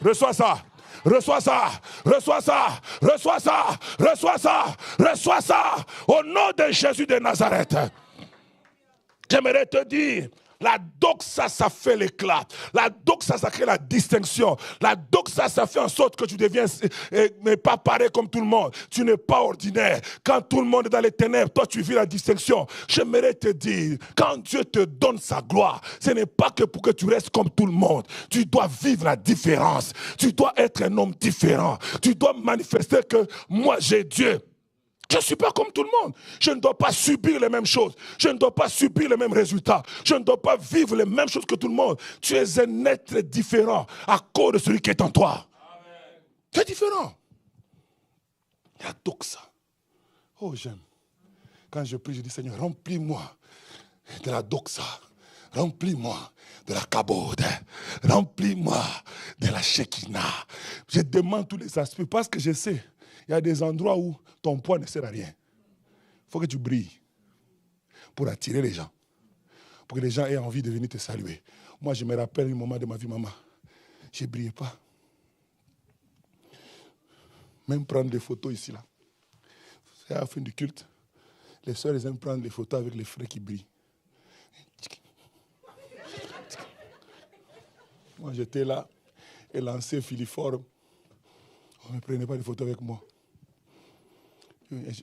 Reçois ça. Reçois ça, reçois ça, reçois ça, reçois ça, reçois ça, au nom de Jésus de Nazareth. J'aimerais te dire, la doxa, ça fait l'éclat. La doxa, ça crée la distinction. La doxa, ça fait en sorte que tu deviens mais pas pareil comme tout le monde. Tu n'es pas ordinaire. Quand tout le monde est dans les ténèbres, toi, tu vis la distinction. J'aimerais te dire, quand Dieu te donne sa gloire, ce n'est pas que pour que tu restes comme tout le monde. Tu dois vivre la différence. Tu dois être un homme différent. Tu dois manifester que moi, j'ai Dieu. Je ne suis pas comme tout le monde. Je ne dois pas subir les mêmes choses. Je ne dois pas subir les mêmes résultats. Je ne dois pas vivre les mêmes choses que tout le monde. Tu es un être différent à cause de celui qui est en toi. Tu es différent. Il y a doxa. Oh, j'aime. Quand je prie, je dis, Seigneur, remplis-moi de la doxa. Remplis-moi de la kabod. Remplis-moi de la shekinah. Je demande tous les aspects parce que je sais, il y a des endroits où ton poids ne sert à rien. Il faut que tu brilles pour attirer les gens. Pour que les gens aient envie de venir te saluer. Moi, je me rappelle un moment de ma vie, maman. Je ne brillais pas. Même prendre des photos ici, là. C'est à la fin du culte. Les sœurs, elles aiment prendre des photos avec les frères qui brillent. Moi, j'étais là et lancé filiforme. On ne prenait pas de photos avec moi.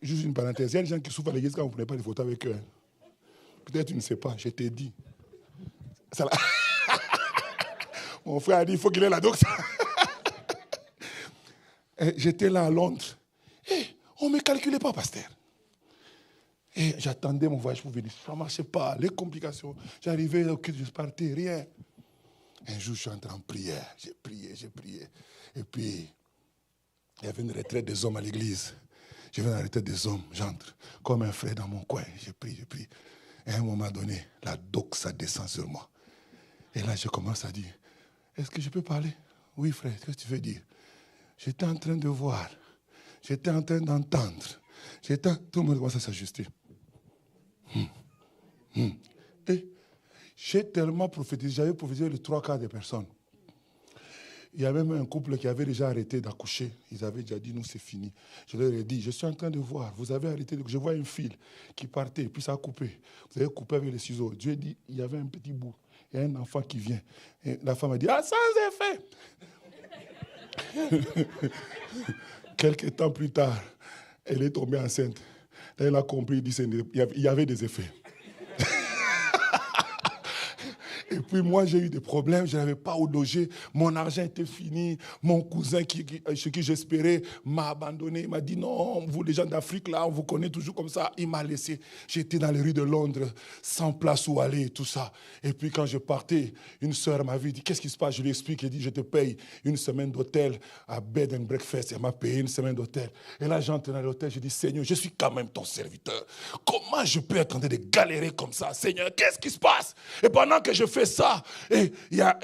Juste une parenthèse. Il y a des gens qui souffrent à l'église quand on ne prenait pas de photos avec eux. Peut-être tu ne sais pas, je t'ai dit. Ça, mon frère a dit, il faut qu'il ait la doxa. J'étais là à Londres. Et on ne me calculait pas, pasteur. Et j'attendais mon voyage pour venir. Ça ne marchait pas, les complications. J'arrivais au culte, je partais, rien. Un jour, je suis entré en prière. J'ai prié. Et puis, il y avait une retraite des hommes à l'église. Je vais dans la retraite des hommes, j'entre comme un frère dans mon coin. J'ai prié. Et à un moment donné, la doxa descend sur moi. Et là, je commence à dire, est-ce que je peux parler? Oui, frère, qu'est-ce que tu veux dire? J'étais en train de voir. J'étais en train d'entendre. Tout le monde commence à s'ajuster. Et j'ai tellement prophétisé, j'avais prophétisé les 3/4 des personnes. Il y a même un couple qui avait déjà arrêté d'accoucher. Ils avaient déjà dit, nous, c'est fini. Je leur ai dit, je suis en train de voir. Vous avez arrêté. Je vois un fil qui partait, puis ça a coupé. Vous avez coupé avec les ciseaux. Dieu dit, il y avait un petit bout. Il y a un enfant qui vient. Et la femme a dit, ah, sans effet. Quelques temps plus tard, elle est tombée enceinte. Elle a compris, il y avait des effets. Et puis moi, j'ai eu des problèmes, je n'avais pas où loger, mon argent était fini, mon cousin chez qui j'espérais m'a abandonné, il m'a dit non, vous les gens d'Afrique là, on vous connaît toujours comme ça, il m'a laissé. J'étais dans les rues de Londres, sans place où aller et tout ça. Et puis quand je partais, une sœur m'avait dit, qu'est-ce qui se passe? Je lui explique, elle dit, je te paye une semaine d'hôtel à Bed and Breakfast. Elle m'a payé une semaine d'hôtel. Et là, j'entre dans l'hôtel, je dis, Seigneur, je suis quand même ton serviteur. Comment je peux être en train de galérer comme ça? Seigneur, qu'est-ce qui se passe? Et pendant que je fais ça, et il y a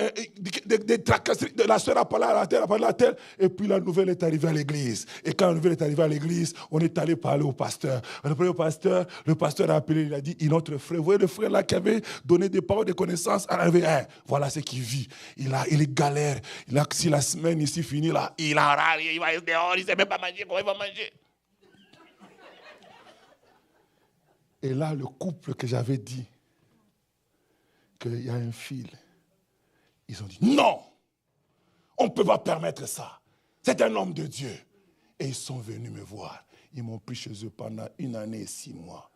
des tracasseries, la sœur a parlé à la telle, et puis la nouvelle est arrivée à l'église. Et quand la nouvelle est arrivée à l'église, on est allé parler au pasteur. On est parlé au pasteur, le pasteur a appelé, il a dit, notre frère, vous voyez le frère là qui avait donné des paroles de connaissance, voilà ce qu'il vit. Il est galère. Si la semaine ici finit là, il a râlé, il va être dehors, il ne sait même pas manger, comment il va manger? Et là, le couple que j'avais dit qu'il y a un fil, ils ont dit non, on ne peut pas permettre ça. C'est un homme de Dieu. Et ils sont venus me voir. Ils m'ont pris chez eux pendant 1 année et 6 mois.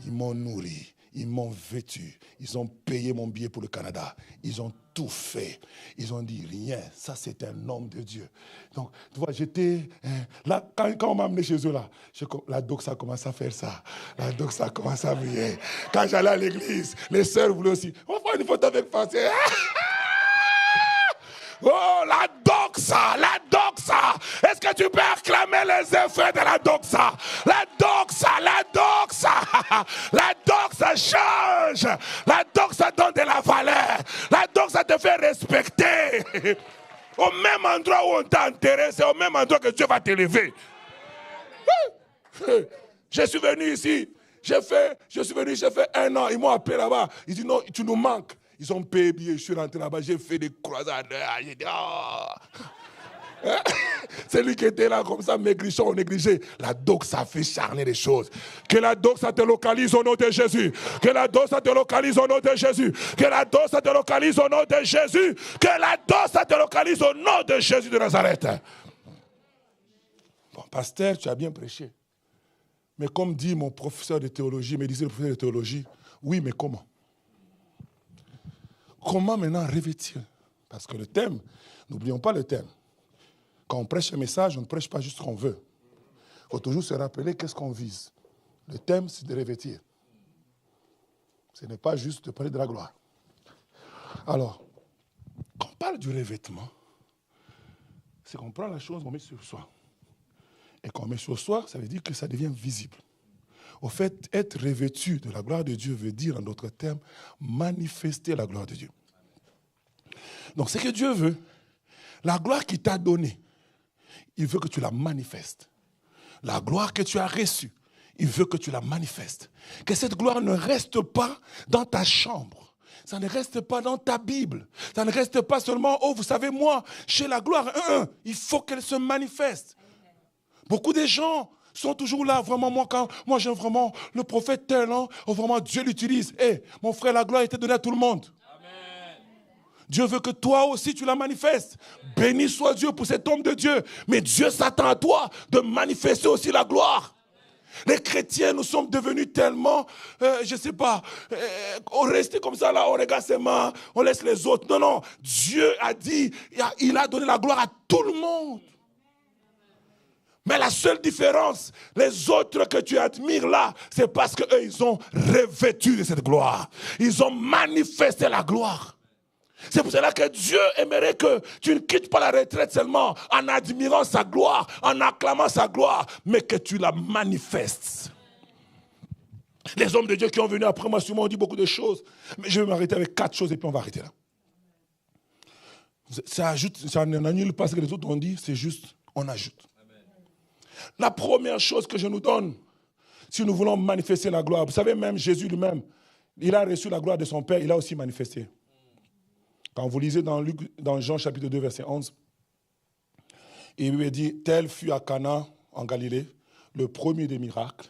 Ils m'ont nourri, ils m'ont vêtu, ils ont payé mon billet pour le Canada. Ils ont tout fait. Ils ont dit rien, ça c'est un homme de Dieu. Donc, tu vois, j'étais... là, quand on m'a amené chez eux, là, la doxa a commencé à faire ça. La doxa a commencé à briller. Quand j'allais à l'église, les sœurs voulaient aussi. On va faire une photo avec Français. Oh, la doxa, la doxa. Est-ce que tu peux acclamer les effets de la doxa? La doxa, la doxa. La doxa change. La doxa donne de la valeur. La doxa te fait respecter. Au même endroit où on t'a enterré, c'est au même endroit que Dieu va t'élever. Je suis venu ici. J'ai fait 1 an. Ils m'ont appelé là-bas. Ils disent non, tu nous manques. Ils ont payé billet, je suis rentré là-bas, j'ai fait des croisades. J'ai dit, oh. C'est lui qui était là comme ça, maigrichon, négligé. La doxa fait charner les choses. Que la doxa te localise au nom de Jésus. Que la doxa te localise au nom de Jésus. Que la doxa te localise au nom de Jésus. Que la doxa te localise au nom de Jésus de Nazareth. Bon, pasteur, tu as bien prêché. Mais comme dit mon professeur de théologie, me disait le professeur de théologie, oui, mais comment? Comment maintenant revêtir? Parce que le thème, n'oublions pas le thème. Quand on prêche un message, on ne prêche pas juste ce qu'on veut. Il faut toujours se rappeler qu'est-ce qu'on vise. Le thème, c'est de revêtir. Ce n'est pas juste de parler de la gloire. Alors, quand on parle du revêtement, c'est qu'on prend la chose, on met sur soi. Et quand on met sur soi, ça veut dire que ça devient visible. Au fait, être revêtu de la gloire de Dieu veut dire, en d'autres termes, manifester la gloire de Dieu. Donc, ce que Dieu veut, la gloire qu'il t'a donnée, il veut que tu la manifestes. La gloire que tu as reçue, il veut que tu la manifestes. Que cette gloire ne reste pas dans ta chambre. Ça ne reste pas dans ta Bible. Ça ne reste pas seulement, oh, vous savez, moi, chez la gloire, il faut qu'elle se manifeste. Beaucoup de gens sont toujours là, vraiment, moi j'aime vraiment le prophète tel, hein, oh, vraiment Dieu l'utilise. Mon frère, la gloire a été donnée à tout le monde. Amen. Dieu veut que toi aussi tu la manifestes. Béni soit Dieu pour cet homme de Dieu. Mais Dieu s'attend à toi de manifester aussi la gloire. Les chrétiens, nous sommes devenus tellement, je ne sais pas, on reste comme ça là, on regarde ses mains, on laisse les autres. Non, non, Dieu a dit, il a donné la gloire à tout le monde. Mais la seule différence, les autres que tu admires là, c'est parce qu'eux, ils ont revêtu de cette gloire. Ils ont manifesté la gloire. C'est pour cela que Dieu aimerait que tu ne quittes pas la retraite seulement en admirant sa gloire, en acclamant sa gloire, mais que tu la manifestes. Les hommes de Dieu qui ont venu après moi, sûrement ont dit beaucoup de choses, mais je vais m'arrêter avec 4 choses et puis on va arrêter là. Ça n'annule pas ce que les autres ont dit, c'est juste, on ajoute. La première chose que je nous donne, si nous voulons manifester la gloire, vous savez même Jésus lui-même, il a reçu la gloire de son Père, il a aussi manifesté. Quand vous lisez dans Jean chapitre 2, verset 11, il lui dit, tel fut à Cana, en Galilée, le premier des miracles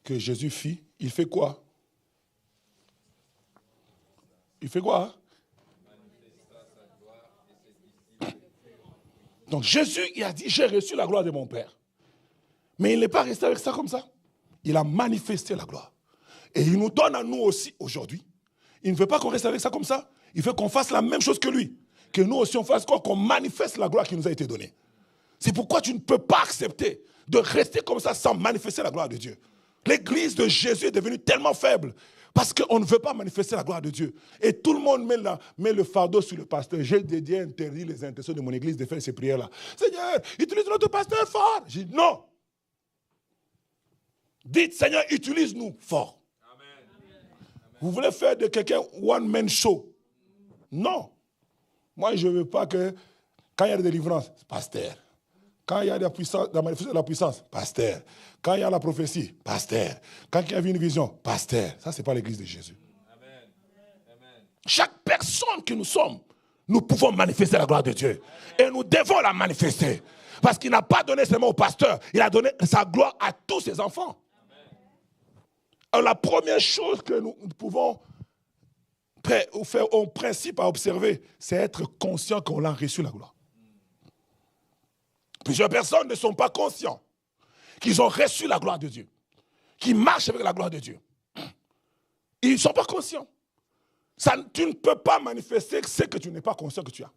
que Jésus fit. Il fait quoi? Il fait quoi? Donc Jésus, il a dit, j'ai reçu la gloire de mon Père. Mais il n'est pas resté avec ça comme ça. Il a manifesté la gloire. Et il nous donne à nous aussi, aujourd'hui, Il ne veut pas qu'on reste avec ça comme ça. Il veut qu'on fasse la même chose que lui. Que nous aussi on fasse quoi? Qu'on manifeste la gloire qui nous a été donnée. C'est pourquoi tu ne peux pas accepter de rester comme ça sans manifester la gloire de Dieu. L'église de Jésus est devenue tellement faible parce qu'on ne veut pas manifester la gloire de Dieu. Et tout le monde met le fardeau sur le pasteur. J'ai dédié, interdit les intercesseurs de mon église de faire ces prières-là. Seigneur, utilise notre pasteur fort. J'ai dit non. Dites, Seigneur, utilise-nous fort. Amen. Vous voulez faire de quelqu'un one-man show? Non. Moi, je ne veux pas que, quand il y a des délivrances, pasteur. Quand il y a la manifestation de la puissance, pasteur. Quand il y a la prophétie, pasteur. Quand il y a une vision, pasteur. Ça, ce n'est pas l'église de Jésus. Amen. Amen. Chaque personne que nous sommes, nous pouvons manifester la gloire de Dieu. Amen. Et nous devons la manifester. Parce qu'il n'a pas donné seulement au pasteur, il a donné sa gloire à tous ses enfants. Amen. Alors, la première chose que nous pouvons faire en principe à observer, c'est être conscient qu'on a reçu la gloire. Plusieurs personnes ne sont pas conscients qu'ils ont reçu la gloire de Dieu, qu'ils marchent avec la gloire de Dieu. Ils ne sont pas conscients. Tu ne peux pas manifester ce que tu n'es pas conscient que tu as.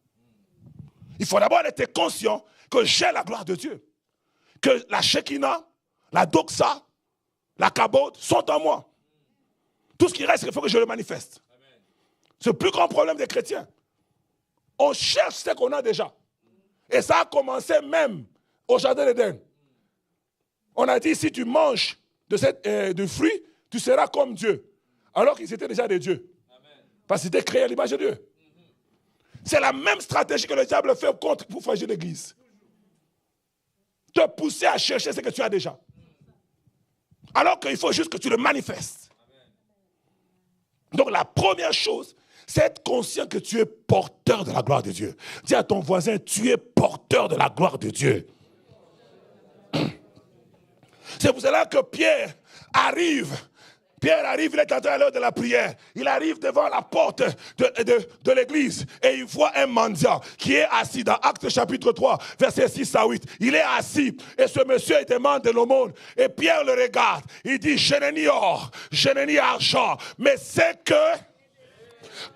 Il faut d'abord être conscient que j'ai la gloire de Dieu. Que la Shekinah, la Doxa, la Kabod sont en moi. Tout ce qui reste, il faut que je le manifeste. C'est le plus grand problème des chrétiens. On cherche ce qu'on a déjà. Et ça a commencé même au jardin d'Éden. On a dit, si tu manges de fruit, tu seras comme Dieu. Alors qu'ils étaient déjà des dieux. Amen. Parce qu'ils étaient créés à l'image de Dieu. C'est la même stratégie que le diable fait pour fragiler l'église. Te pousser à chercher ce que tu as déjà. Alors qu'il faut juste que tu le manifestes. Amen. Donc la première chose, c'est être conscient que tu es porteur de la gloire de Dieu. Dis à ton voisin, tu es porteur de la gloire de Dieu. C'est pour cela que Pierre arrive. Pierre arrive, il est entré à l'heure de la prière. Il arrive devant la porte de l'église et il voit un mendiant qui est assis dans Actes chapitre 3, versets 6 à 8. Il est assis et ce monsieur il demande de l'aumône. Et Pierre le regarde. Il dit, je n'ai ni or, je n'ai ni argent, mais c'est que...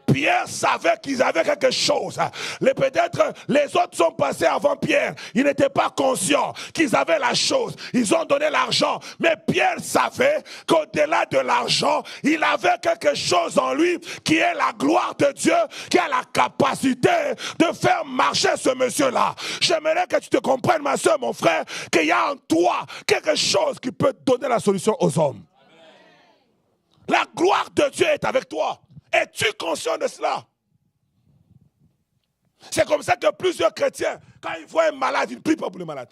Pierre savait qu'ils avaient quelque chose. Peut-être les autres sont passés avant Pierre. Ils n'étaient pas conscients qu'ils avaient la chose. Ils ont donné l'argent. Mais Pierre savait qu'au-delà de l'argent, il avait quelque chose en lui qui est la gloire de Dieu, qui a la capacité de faire marcher ce monsieur-là. J'aimerais que tu te comprennes, ma soeur, mon frère, qu'il y a en toi quelque chose qui peut donner la solution aux hommes. La gloire de Dieu est avec toi. Es-tu conscient de cela? C'est comme ça que plusieurs chrétiens, quand ils voient un malade, ils ne prient pas pour le malade.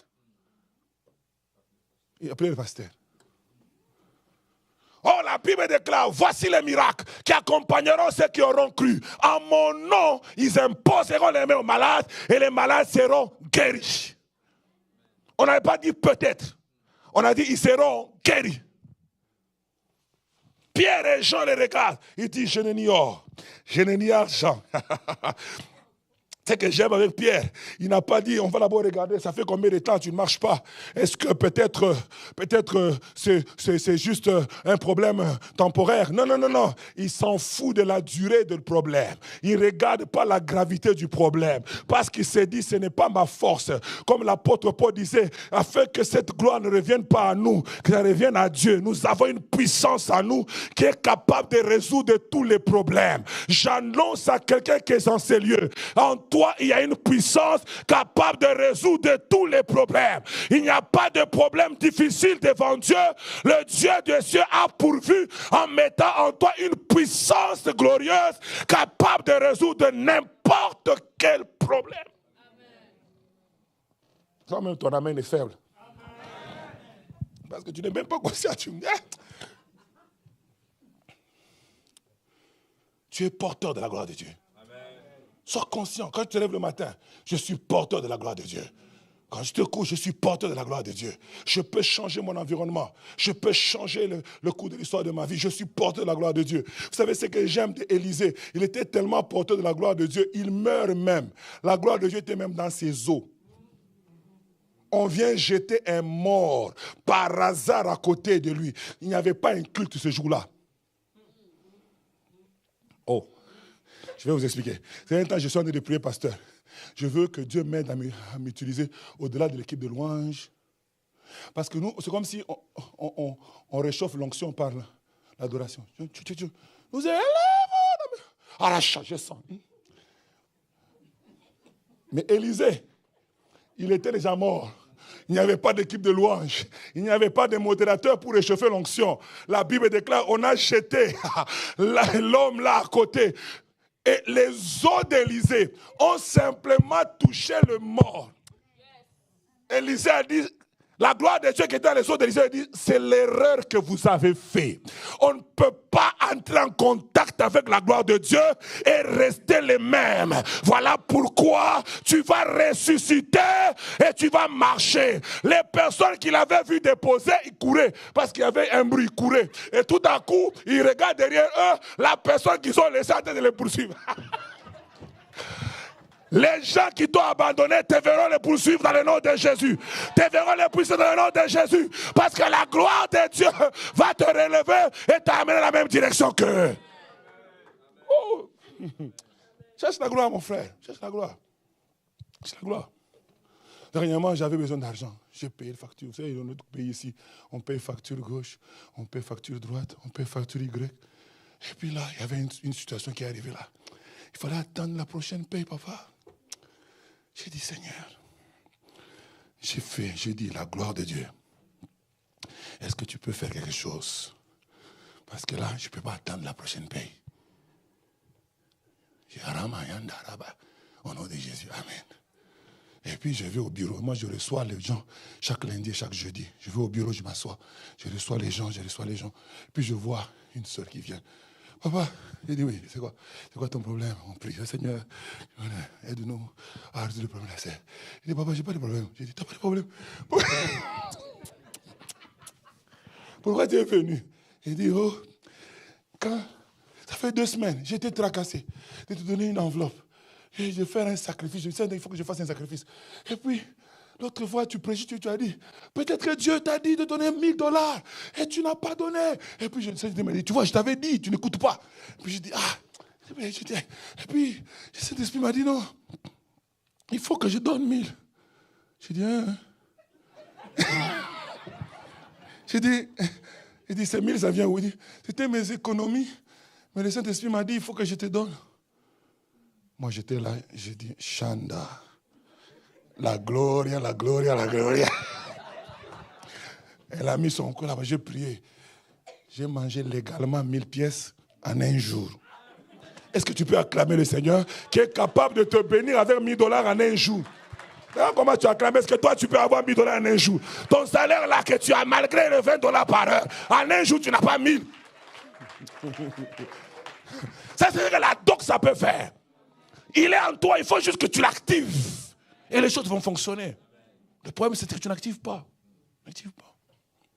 Ils appellent le pasteur. Oh, la Bible déclare, voici les miracles qui accompagneront ceux qui auront cru. En mon nom, ils imposeront les mains aux malades et les malades seront guéris. On n'avait pas dit peut-être. On a dit ils seront guéris. Pierre et Jean les regardent. Il dit, je n'ai ni or, je n'ai ni argent. C'est que j'aime avec Pierre. Il n'a pas dit, on va d'abord regarder, ça fait combien de temps tu ne marches pas. Est-ce que peut-être c'est juste un problème temporaire? Non, non, non, non. Il s'en fout de la durée du problème. Il ne regarde pas la gravité du problème. Parce qu'il s'est dit, ce n'est pas ma force. Comme l'apôtre Paul disait, afin que cette gloire ne revienne pas à nous, que ça revienne à Dieu. Nous avons une puissance en nous qui est capable de résoudre tous les problèmes. J'annonce à quelqu'un qui est dans ces lieux, en toi, il y a une puissance capable de résoudre tous les problèmes. Il n'y a pas de problème difficile devant Dieu. Le Dieu des cieux a pourvu en mettant en toi une puissance glorieuse capable de résoudre n'importe quel problème. Toi-même, ton amen est faible. Amen. Parce que tu n'es même pas conscient. Tu es porteur de la gloire de Dieu. Sois conscient. Quand tu te lèves le matin, je suis porteur de la gloire de Dieu. Quand je te couche, je suis porteur de la gloire de Dieu. Je peux changer mon environnement. Je peux changer le cours de l'histoire de ma vie. Je suis porteur de la gloire de Dieu. Vous savez ce que j'aime d'Élisée? Il était tellement porteur de la gloire de Dieu, il meurt même. La gloire de Dieu était même dans ses os. On vient jeter un mort par hasard à côté de lui. Il n'y avait pas un culte ce jour-là. Oh, je vais vous expliquer. C'est un temps, je suis en train de prier, pasteur. Je veux que Dieu m'aide à m'utiliser au-delà de l'équipe de louange. Parce que nous, c'est comme si on réchauffe l'onction par l'adoration. Nous élèvons. Ah, la chasse, je sens. Mais Élisée, il était déjà mort. Il n'y avait pas d'équipe de louange. Il n'y avait pas de modérateur pour réchauffer l'onction. La Bible déclare, on a jeté l'homme là à côté. Et les os d'Élisée ont simplement touché le mort. Élisée a dit, la gloire de Dieu qui était dans les os d'Élisée a dit, c'est l'erreur que vous avez faite. On ne peut pas entrer en contact avec la gloire de Dieu et rester les mêmes. Voilà pourquoi tu vas ressusciter et tu vas marcher. Les personnes qui l'avaient vu déposer, ils couraient parce qu'il y avait un bruit, ils couraient. Et tout à coup, ils regardent derrière eux la personne qu'ils ont laissée en train de les poursuivre. Les gens qui t'ont abandonné te verront les poursuivre dans le nom de Jésus. Te verront les poursuivre dans le nom de Jésus. Parce que la gloire de Dieu va te relever et t'amener dans la même direction qu'eux. Oh. Cherche la gloire, mon frère. Cherche la gloire. Cherche la gloire. Dernièrement, j'avais besoin d'argent. J'ai payé les factures. Vous savez, dans notre pays ici, on paye facture gauche, on paye facture droite, on paye facture Y. Et puis là, il y avait une situation qui est arrivée là. Il fallait attendre la prochaine paye, papa. J'ai dit, Seigneur, j'ai dit, la gloire de Dieu. Est-ce que tu peux faire quelque chose? Parce que là, je ne peux pas attendre la prochaine paye. Au nom de Jésus, amen. Et puis, je vais au bureau. Moi, je reçois les gens chaque lundi et chaque jeudi. Je vais au bureau, je m'assois. Je reçois les gens. Puis, je vois une sœur qui vient. Papa, il dit oui, c'est quoi ton problème? On prie, Seigneur, aide-nous à résoudre le problème. Il dit, papa, j'ai pas de problème. J'ai dit, t'as pas de problème? Pourquoi tu es venu? Il dit, oh, ça fait 2 semaines, j'ai été tracassé de te donner une enveloppe. Et je vais faire un sacrifice. Je sais qu'il faut que je fasse un sacrifice. Et puis, l'autre fois, tu prêches, tu as dit, peut-être que Dieu t'a dit de donner $1000 et tu n'as pas donné. Et puis, je me dis, tu vois, je t'avais dit, tu n'écoutes pas. Et puis, je dis, et puis, cet esprit m'a dit, non, il faut que je donne 1000. J'ai dit, hein? J'ai dit, ces 1000, ça vient où? Il dit, c'était mes économies. Mais le Saint-Esprit m'a dit, il faut que je te donne. Moi, j'étais là, j'ai dit, Chanda. La gloria, la gloria, la gloria. Elle a mis son cou là-bas, j'ai prié. J'ai mangé légalement 1000 pièces en un jour. Est-ce que tu peux acclamer le Seigneur qui est capable de te bénir avec $1000 en un jour? Comment tu acclames? Est-ce que toi, tu peux avoir $1000 en un jour? Ton salaire là que tu as, malgré les $20 par heure, en un jour, tu n'as pas 1000. Ça, c'est ce que la doc, ça peut faire. Il est en toi, il faut juste que tu l'actives. Et les choses vont fonctionner. Le problème, c'est que tu n'actives pas.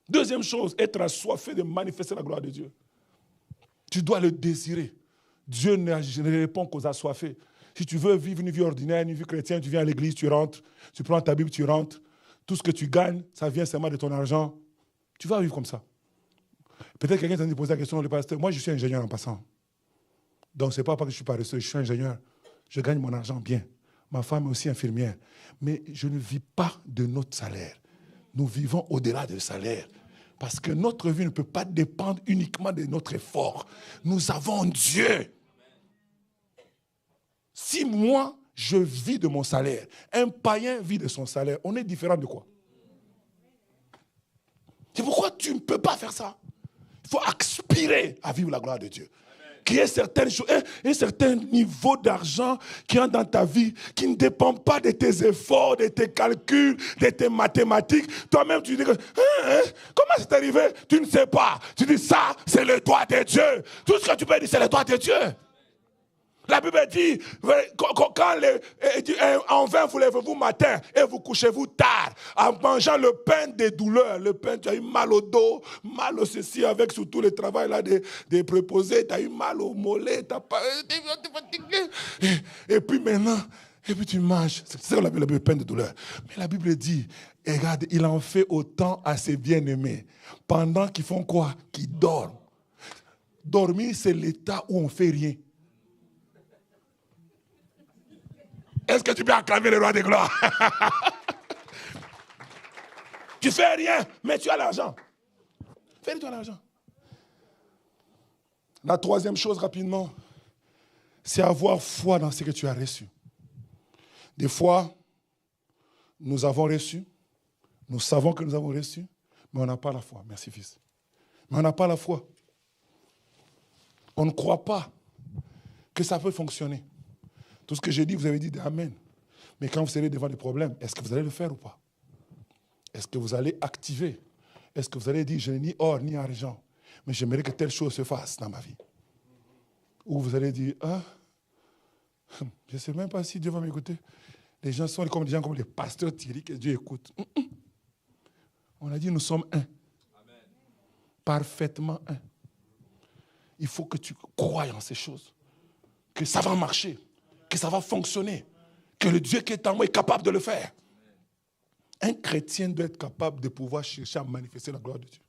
Deuxième chose, être assoiffé de manifester la gloire de Dieu. Tu dois le désirer. Dieu ne répond qu'aux assoiffés. Si tu veux vivre une vie ordinaire, une vie chrétienne, tu viens à l'église, tu rentres, tu prends ta Bible, tu rentres. Tout ce que tu gagnes, ça vient seulement de ton argent. Tu vas vivre comme ça. Peut-être quelqu'un t'a posé la question, le pasteur. Moi, je suis ingénieur en passant. Donc, ce n'est pas parce que je suis paresseux, je suis ingénieur. Je gagne mon argent bien. Ma femme est aussi infirmière. Mais je ne vis pas de notre salaire. Nous vivons au-delà du salaire. Parce que notre vie ne peut pas dépendre uniquement de notre effort. Nous avons Dieu. Si moi, je vis de mon salaire, un païen vit de son salaire, on est différent de quoi? C'est pourquoi tu ne peux pas faire ça. Il faut aspirer à vivre la gloire de Dieu. Qu'il y ait certaines choses, un certain niveau d'argent qui entre dans ta vie, qui ne dépend pas de tes efforts, de tes calculs, de tes mathématiques. Toi-même, tu dis que, comment c'est arrivé? Tu ne sais pas. Tu dis, ça, c'est le doigt de Dieu. Tout ce que tu peux dire, c'est le doigt de Dieu. La Bible dit, en vain vous levez-vous matin et vous couchez-vous tard, en mangeant le pain des douleurs. Le pain, tu as eu mal au dos, mal au ceci, avec surtout le travail là des préposés, tu as eu mal au mollet, tu es fatigué. Et puis maintenant, et puis tu manges. C'est ça qu'on appelle le pain de douleur. Mais la Bible dit, regarde, il en fait autant à ses bien-aimés. Pendant qu'ils font quoi? Qu'ils dorment. Dormir, c'est l'état où on ne fait rien. Est-ce que tu peux acclamer le roi des gloires? Tu fais rien, mais tu as l'argent. Fais-toi l'argent. La troisième chose, rapidement, c'est avoir foi dans ce que tu as reçu. Des fois, nous avons reçu, nous savons que nous avons reçu, mais on n'a pas la foi. Merci, fils. Mais on n'a pas la foi. On ne croit pas que ça peut fonctionner. Tout ce que j'ai dit, vous avez dit Amen. Mais quand vous serez devant des problèmes, est-ce que vous allez le faire ou pas? Est-ce que vous allez activer? Est-ce que vous allez dire, je n'ai ni or ni argent, mais j'aimerais que telle chose se fasse dans ma vie? Ou vous allez dire, ah, je ne sais même pas si Dieu va m'écouter. Les gens sont comme des gens comme les pasteurs Thierry que Dieu écoute. On a dit, nous sommes un. Amen. Parfaitement un. Il faut que tu croies en ces choses. Que ça va marcher. Que ça va fonctionner. Que le Dieu qui est en moi est capable de le faire. Un chrétien doit être capable de pouvoir chercher à manifester la gloire de Dieu.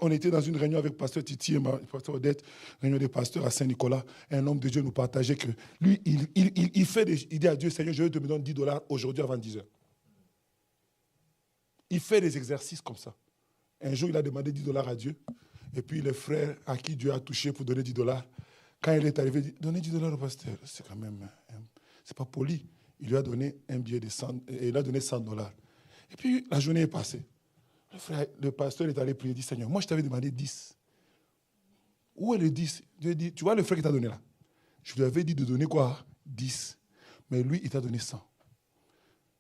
On était dans une réunion avec pasteur Titi et pasteur Odette, réunion des pasteurs à Saint-Nicolas. Un homme de Dieu nous partageait que lui, il dit à Dieu, Seigneur, je veux te me donner $10 aujourd'hui avant 10 heures. Il fait des exercices comme ça. Un jour, il a demandé $10 à Dieu. Et puis, le frère à qui Dieu a touché pour donner $10, quand il est arrivé, il dit, donnez $10 au pasteur. C'est quand même, c'est pas poli. Il lui a donné un billet de 100, et il a donné $100. Et puis, la journée est passée. Le pasteur est allé prier, il dit, Seigneur, moi je t'avais demandé 10. Où est le 10? Dieu dit, tu vois le frère qui t'a donné là? Je lui avais dit de donner quoi? 10. Mais lui, il t'a donné 100.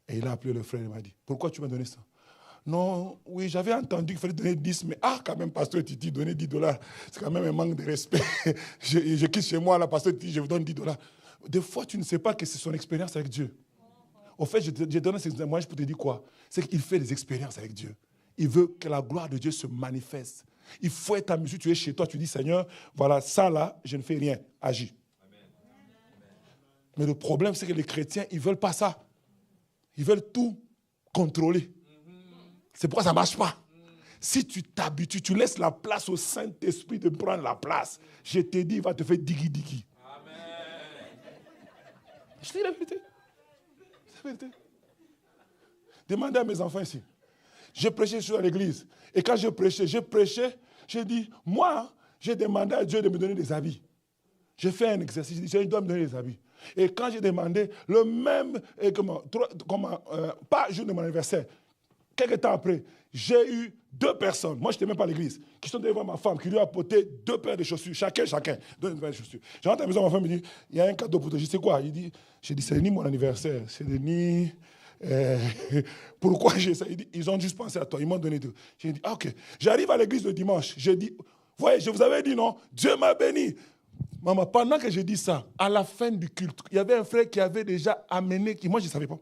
Et il a appelé le frère et il m'a dit, pourquoi tu m'as donné 100? Non, oui, j'avais entendu qu'il fallait donner 10, mais quand même, pasteur Titi, donner $10, c'est quand même un manque de respect. je quitte chez moi, là, pasteur Titi, je vous donne $10. Des fois, tu ne sais pas que c'est son expérience avec Dieu. Au fait, je donne ces témoignages pour te dire quoi? C'est qu'il fait des expériences avec Dieu. Il veut que la gloire de Dieu se manifeste. Il faut être à mesure, tu es chez toi, tu dis, Seigneur, voilà, ça là, je ne fais rien, agis. Amen. Mais le problème, c'est que les chrétiens, ils ne veulent pas ça. Ils veulent tout contrôler. C'est pourquoi ça ne marche pas. Si tu t'habitues, tu laisses la place au Saint-Esprit de prendre la place, je te dis, il va te faire digui-digui. Je te dis la vérité. C'est la vérité. Demandez à mes enfants ici. Je prêchais sur l'église. Et quand je prêchais, j'ai dit, moi, j'ai demandé à Dieu de me donner des habits. J'ai fait un exercice, j'ai dit, Seigneur, il doit me donner des habits. Et quand j'ai demandé, le même, pas jour de mon anniversaire, quelques temps après, j'ai eu 2 personnes, moi je n'étais même pas à l'église, qui sont devant ma femme, qui lui a apporté 2 paires de chaussures, chacun, 2 paires de chaussures. Je rentre à la maison, ma femme me dit, il y a un cadeau pour toi, je sais quoi? J'ai dit, c'est ni mon anniversaire, c'est ni... pourquoi j'ai ça? Ils ont juste pensé à toi, ils m'ont donné 2. J'ai dit, ok. J'arrive à l'église le dimanche, j'ai dit, voyez, je vous avais dit non, Dieu m'a béni. Maman, pendant que j'ai dit ça, à la fin du culte, il y avait un frère qui avait déjà amené, moi je ne savais pas.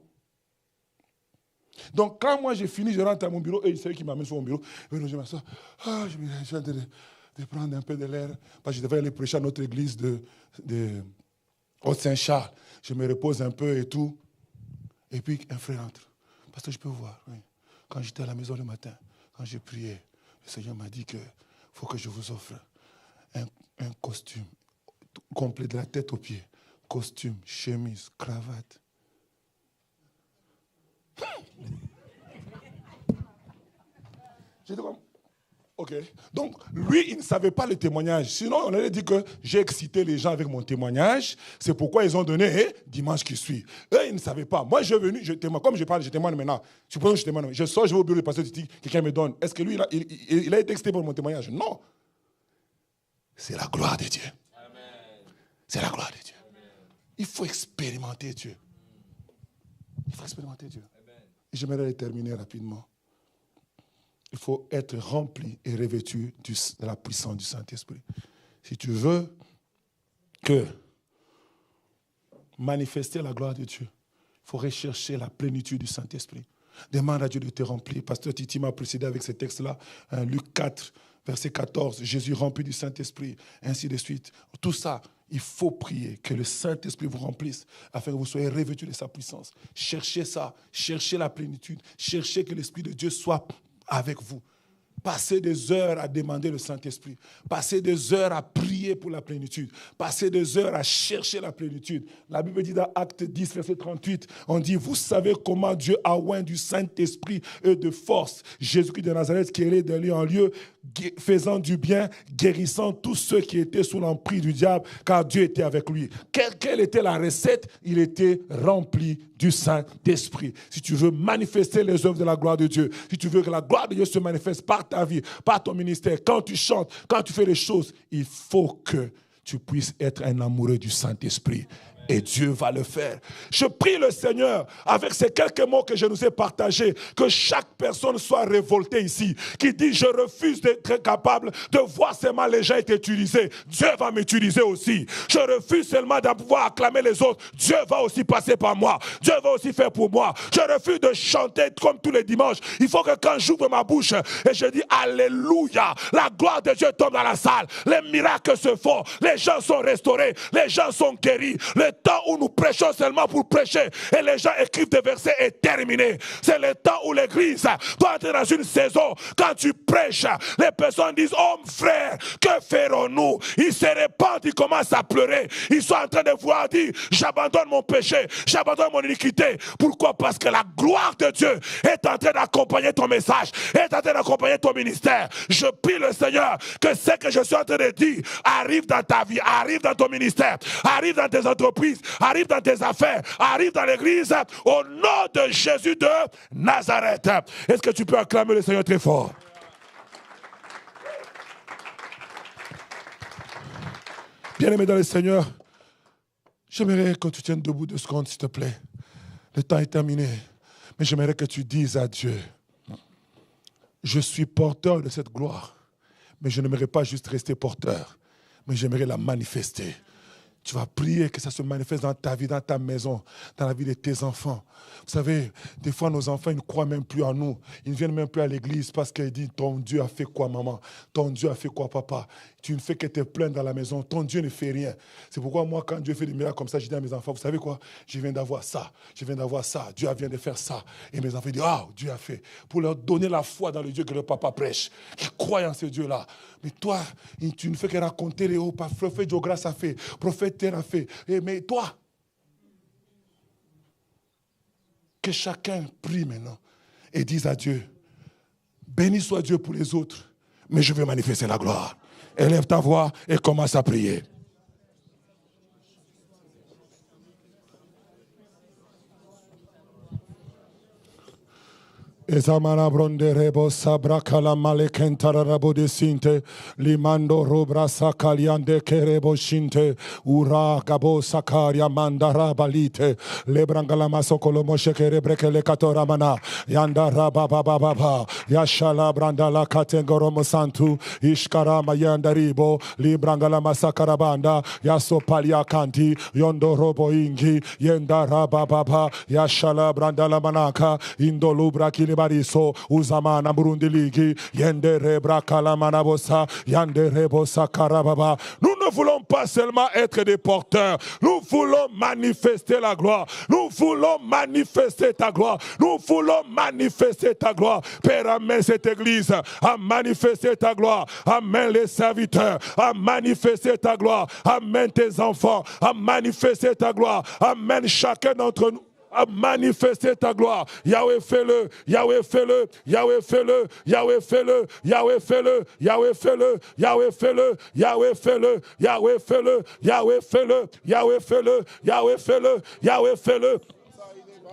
Donc quand moi j'ai fini, je rentre à mon bureau, et c'est eux qui m'amènent sur mon bureau, et je m'assois, je suis en train de prendre un peu de l'air, parce que je devais aller prêcher à notre église de Haute-Saint-Charles. Je me repose un peu et tout. Et puis, un frère entre. Parce que je peux voir. Oui. Quand j'étais à la maison le matin, quand j'ai prié, le Seigneur m'a dit qu'il faut que je vous offre un costume complet de la tête aux pieds. Costume, chemise, cravate. J'étais comme, ok. Donc, lui, il ne savait pas le témoignage. Sinon, on allait dire que j'ai excité les gens avec mon témoignage. C'est pourquoi ils ont donné dimanche qui suit. Eux, ils ne savaient pas. Moi, je suis venu, comme je parle, je témoigne maintenant. Supposons que je témoigne. Je sors, je vais au bureau du pasteur Titi, quelqu'un me donne. Est-ce que lui, il a été excité pour mon témoignage? Non. C'est la gloire de Dieu. Amen. C'est la gloire de Dieu. Amen. Il faut expérimenter Dieu. Il faut expérimenter Dieu. Amen. Et j'aimerais terminer rapidement. Il faut être rempli et revêtu de la puissance du Saint-Esprit. Si tu veux manifester la gloire de Dieu, il faut rechercher la plénitude du Saint-Esprit. Demande à Dieu de te remplir. Pasteur Titi m'a précédé avec ce texte-là, Luc 4, verset 14, Jésus rempli du Saint-Esprit, ainsi de suite. Tout ça, il faut prier que le Saint-Esprit vous remplisse afin que vous soyez revêtus de sa puissance. Cherchez ça, cherchez la plénitude, cherchez que l'Esprit de Dieu soit avec vous. Passez des heures à demander le Saint-Esprit. Passez des heures à prier pour la plénitude. Passez des heures à chercher la plénitude. La Bible dit dans Acte 10, verset 38, on dit, vous savez comment Dieu a oint du Saint-Esprit et de force Jésus-Christ de Nazareth qui allait de lieu en lieu, faisant du bien, guérissant tous ceux qui étaient sous l'emprise du diable, car Dieu était avec lui. Quelle était la recette? Il était rempli du Saint-Esprit. Si tu veux manifester les œuvres de la gloire de Dieu, si tu veux que la gloire de Dieu se manifeste par ta vie, par ton ministère, quand tu chantes, quand tu fais les choses, il faut que tu puisses être un amoureux du Saint-Esprit. Et Dieu va le faire. Je prie le Seigneur, avec ces quelques mots que je nous ai partagés, que chaque personne soit révoltée ici, qui dit, je refuse d'être capable de voir seulement les gens être utilisés. Dieu va m'utiliser aussi. Je refuse seulement de pouvoir acclamer les autres. Dieu va aussi passer par moi. Dieu va aussi faire pour moi. Je refuse de chanter comme tous les dimanches. Il faut que quand j'ouvre ma bouche et je dis, Alléluia, la gloire de Dieu tombe dans la salle. Les miracles se font. Les gens sont restaurés. Les gens sont guéris. Le temps où nous prêchons seulement pour prêcher et les gens écrivent des versets est terminé. C'est le temps où l'église doit entrer dans une saison. Quand tu prêches, les personnes disent, oh frère, que ferons-nous? Ils se répandent, ils commencent à pleurer. Ils sont en train de vouloir dire, j'abandonne mon péché, j'abandonne mon iniquité. Pourquoi? Parce que la gloire de Dieu est en train d'accompagner ton message, est en train d'accompagner ton ministère. Je prie le Seigneur que ce que je suis en train de dire arrive dans ta vie, arrive dans ton ministère, arrive dans tes entreprises, arrive dans tes affaires, arrive dans l'église, au nom de Jésus de Nazareth. Est-ce que tu peux acclamer le Seigneur très fort? Bien-aimé dans le Seigneur, j'aimerais que tu tiennes debout 2 secondes, s'il te plaît. Le temps est terminé. Mais j'aimerais que tu dises à Dieu, je suis porteur de cette gloire, mais je n'aimerais pas juste rester porteur, mais j'aimerais la manifester. Tu vas prier que ça se manifeste dans ta vie, dans ta maison, dans la vie de tes enfants. Vous savez, des fois, nos enfants, ils ne croient même plus en nous. Ils ne viennent même plus à l'église parce qu'ils disent, ton Dieu a fait quoi, maman? Ton Dieu a fait quoi, papa? Tu ne fais que te plaindre dans la maison. Ton Dieu ne fait rien. C'est pourquoi moi, quand Dieu fait des miracles comme ça, je dis à mes enfants, vous savez quoi? Je viens d'avoir ça. Je viens d'avoir ça. Dieu vient de faire ça. Et mes enfants disent, ah, Dieu a fait. Pour leur donner la foi dans le Dieu que le papa prêche. Ils croient en ce Dieu-là. Mais toi, tu ne fais que raconter les hauts. Prophète Diogras a fait. Prophète Terre a fait. Mais toi, que chacun prie maintenant et dise à Dieu, béni soit Dieu pour les autres, mais je veux manifester la gloire. Élève ta voix et commence à prier. Ezamana bronderebo sabrakala malekentara rabo de sinte limando robra sakaliande kerebo shinte ura gabo sakaria mandara balite lebrangala masokolo moshe kerebreke le katora mana yanda raba baba baba yashala brandala katengoro mosantu ishkara mayanda ribo librangala masakara banda yaso palia kanti yondo robo ingi yenda raba baba yashala brandala manaka indolubra Bariso, Uzamana Burundi Ligi, Yende Rebra Kalamanabosa, Yande Rebosa Karababa. Nous ne voulons pas seulement être des porteurs, nous voulons manifester la gloire. Nous voulons manifester ta gloire. Nous voulons manifester ta gloire. Père, amène cette église à manifester ta gloire. Amène les serviteurs à manifester ta gloire. Amène tes enfants à manifester ta gloire. Amène chacun d'entre nous à manifester ta gloire. Yahweh fais-le, Yahweh fais-le, Yahweh fais-le, Yahweh fais-le, Yahweh fais-le, Yahweh fais-le, Yahweh fais-le, Yahweh fais-le, Yahweh fais-le, Yahweh fais-le, Yahweh fais-le, Yahweh fais-le, Yahweh fais-le.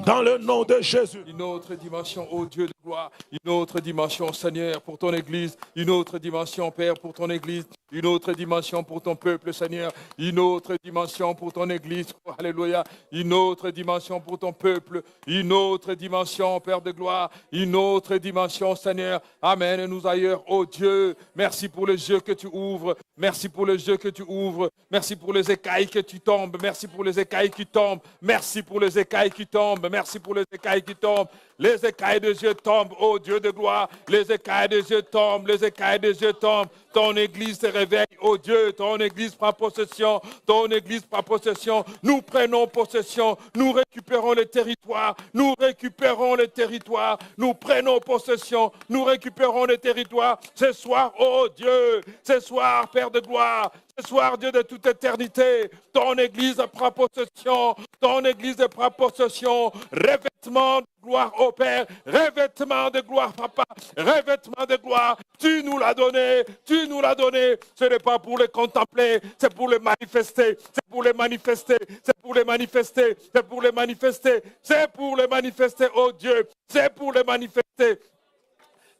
Dans le nom de Jésus. Une autre dimension, ô Dieu de gloire. Une autre dimension, Seigneur, pour ton Église. Une autre dimension, Père, pour ton Église. Une autre dimension pour ton peuple, Seigneur. Une autre dimension pour ton Église. Oh, alléluia. Une autre dimension pour ton peuple. Une autre dimension, Père de gloire. Une autre dimension, Seigneur. Amène-nous ailleurs, ô Dieu. Merci pour les yeux que tu ouvres. Merci pour les yeux que tu ouvres. Merci pour les écailles que tu tombes. Merci pour les écailles qui tombent. Merci pour les écailles qui tombent. Merci pour les écailles qui tombent. Les écailles des yeux tombent, ô Dieu de gloire. Les écailles des yeux tombent. Les écailles des yeux tombent. Ton Église se réveille, oh Dieu. Ton Église prend possession. Ton Église prend possession. Nous prenons possession. Nous récupérons les territoires. Nous récupérons les territoires. Nous prenons possession. Nous récupérons les territoires. Ce soir, oh Dieu. Ce soir, Père de gloire. Ce soir, Dieu de toute éternité, ton Église prend possession, ton Église prend possession, revêtement de gloire au Père, revêtement de gloire Papa, revêtement de gloire, tu nous l'as donné, tu nous l'as donné, ce n'est pas pour les contempler, c'est pour les manifester, c'est pour les manifester, c'est pour les manifester, c'est pour les manifester, c'est pour les manifester, oh Dieu, c'est pour les manifester.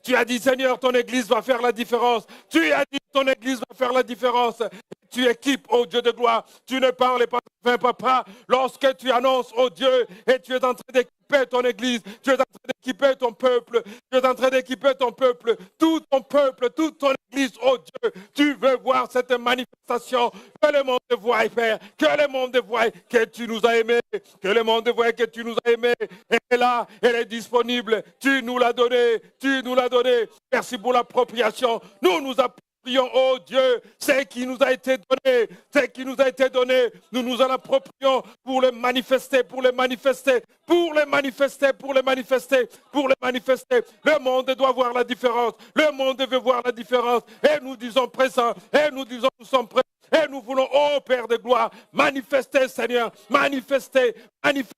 Tu as dit, Seigneur, ton Église va faire la différence. Tu as dit, ton Église va faire la différence. Tu équipes, oh Dieu de gloire. Tu ne parles pas de fin, Papa. Lorsque tu annonces, oh Dieu, et tu es en train d'équiper ton Église, tu es en train d'équiper ton peuple, tu es en train d'équiper ton peuple, tout ton peuple, toute ton Église, oh Dieu, tu veux voir cette manifestation. Que le monde voie, Père, que le monde voie que tu nous as aimés, que le monde voie que tu nous as aimés. Elle est là, elle est disponible. Tu nous l'as donné, tu nous l'as donné. Merci pour l'appropriation. Nous nous approprions, oh Dieu, ce qui nous a été donné, ce qui nous a été donné. Nous nous en approprions pour le manifester, pour le manifester, pour le manifester, pour le manifester, pour le manifester. Le monde doit voir la différence. Le monde veut voir la différence. Et nous disons présent, et nous disons nous sommes prêts. Et nous voulons, oh Père de gloire, manifester, Seigneur, manifester, manifester.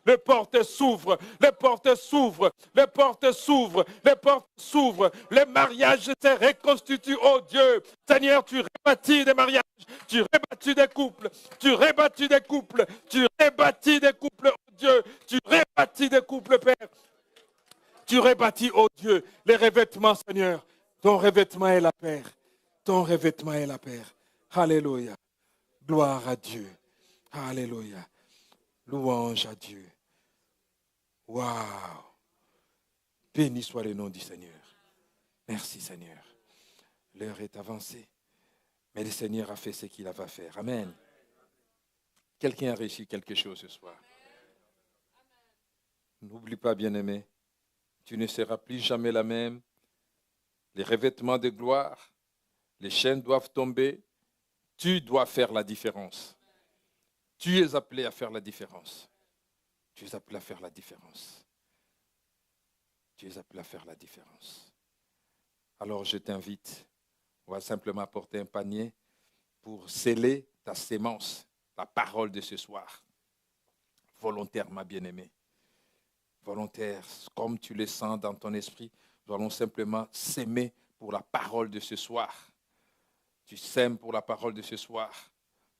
Les portes s'ouvrent, les portes s'ouvrent, les portes s'ouvrent, les portes s'ouvrent. Les mariages se reconstituent, oh Dieu. Seigneur, tu rebâtis des mariages, tu rebâtis des couples, tu rebâtis des couples, tu rebâtis des couples, oh Dieu. Tu rebâtis des couples, Père. Tu rebâtis, oh Dieu, les revêtements, Seigneur. Ton revêtement est la paix. Ton revêtement est la paix. Alléluia. Gloire à Dieu. Alléluia. Louange à Dieu. Waouh. Béni soit le nom du Seigneur. Merci Seigneur. L'heure est avancée. Mais le Seigneur a fait ce qu'il va faire. Amen. Quelqu'un a réussi quelque chose ce soir. N'oublie pas, bien-aimé, tu ne seras plus jamais la même. Les revêtements de gloire, les chaînes doivent tomber. Tu dois faire la différence. Tu es appelé à faire la différence. Tu es appelé à faire la différence. Tu es appelé à faire la différence. Alors je t'invite, on va simplement apporter un panier pour sceller ta sémence, la parole de ce soir. Volontaire, ma bien-aimée. Volontaire, comme tu le sens dans ton esprit, nous allons simplement s'aimer pour la parole de ce soir. Tu sèmes pour la parole de ce soir.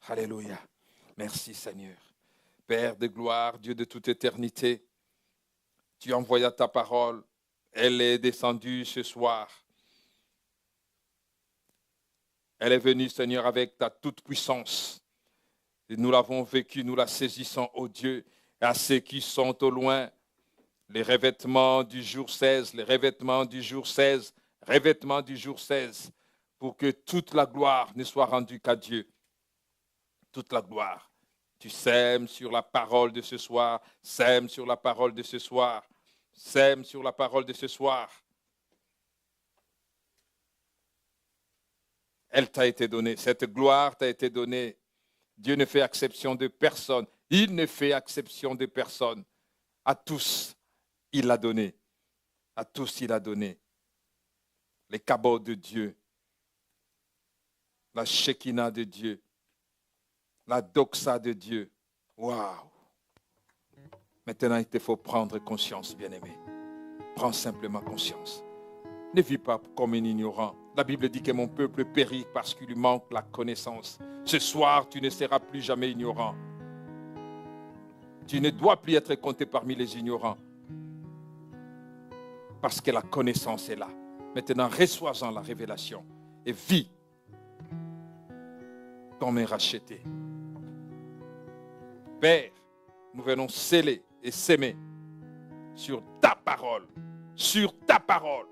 Alléluia. Merci Seigneur. Père de gloire, Dieu de toute éternité, tu envoyas ta parole. Elle est descendue ce soir. Elle est venue, Seigneur, avec ta toute-puissance. Et nous l'avons vécue, nous la saisissons, ô Dieu, à ceux qui sont au loin. Les revêtements du jour 16, les revêtements du jour 16, revêtements du jour 16, pour que toute la gloire ne soit rendue qu'à Dieu. Toute la gloire. Tu sèmes sur la parole de ce soir, sème sur la parole de ce soir, sème sur la parole de ce soir. Elle t'a été donnée, cette gloire t'a été donnée. Dieu ne fait exception de personne. Il ne fait exception de personne. À tous, il l'a donné. À tous, il a donné. Les cabots de Dieu, la Shekinah de Dieu, la doxa de Dieu. Waouh! Maintenant, il te faut prendre conscience, bien-aimé. Prends simplement conscience. Ne vis pas comme un ignorant. La Bible dit que mon peuple périt parce qu'il lui manque la connaissance. Ce soir, tu ne seras plus jamais ignorant. Tu ne dois plus être compté parmi les ignorants. Parce que la connaissance est là. Maintenant, reçois-en la révélation et vis comme un racheté. Père, nous venons sceller et s'aimer sur ta parole, sur ta parole,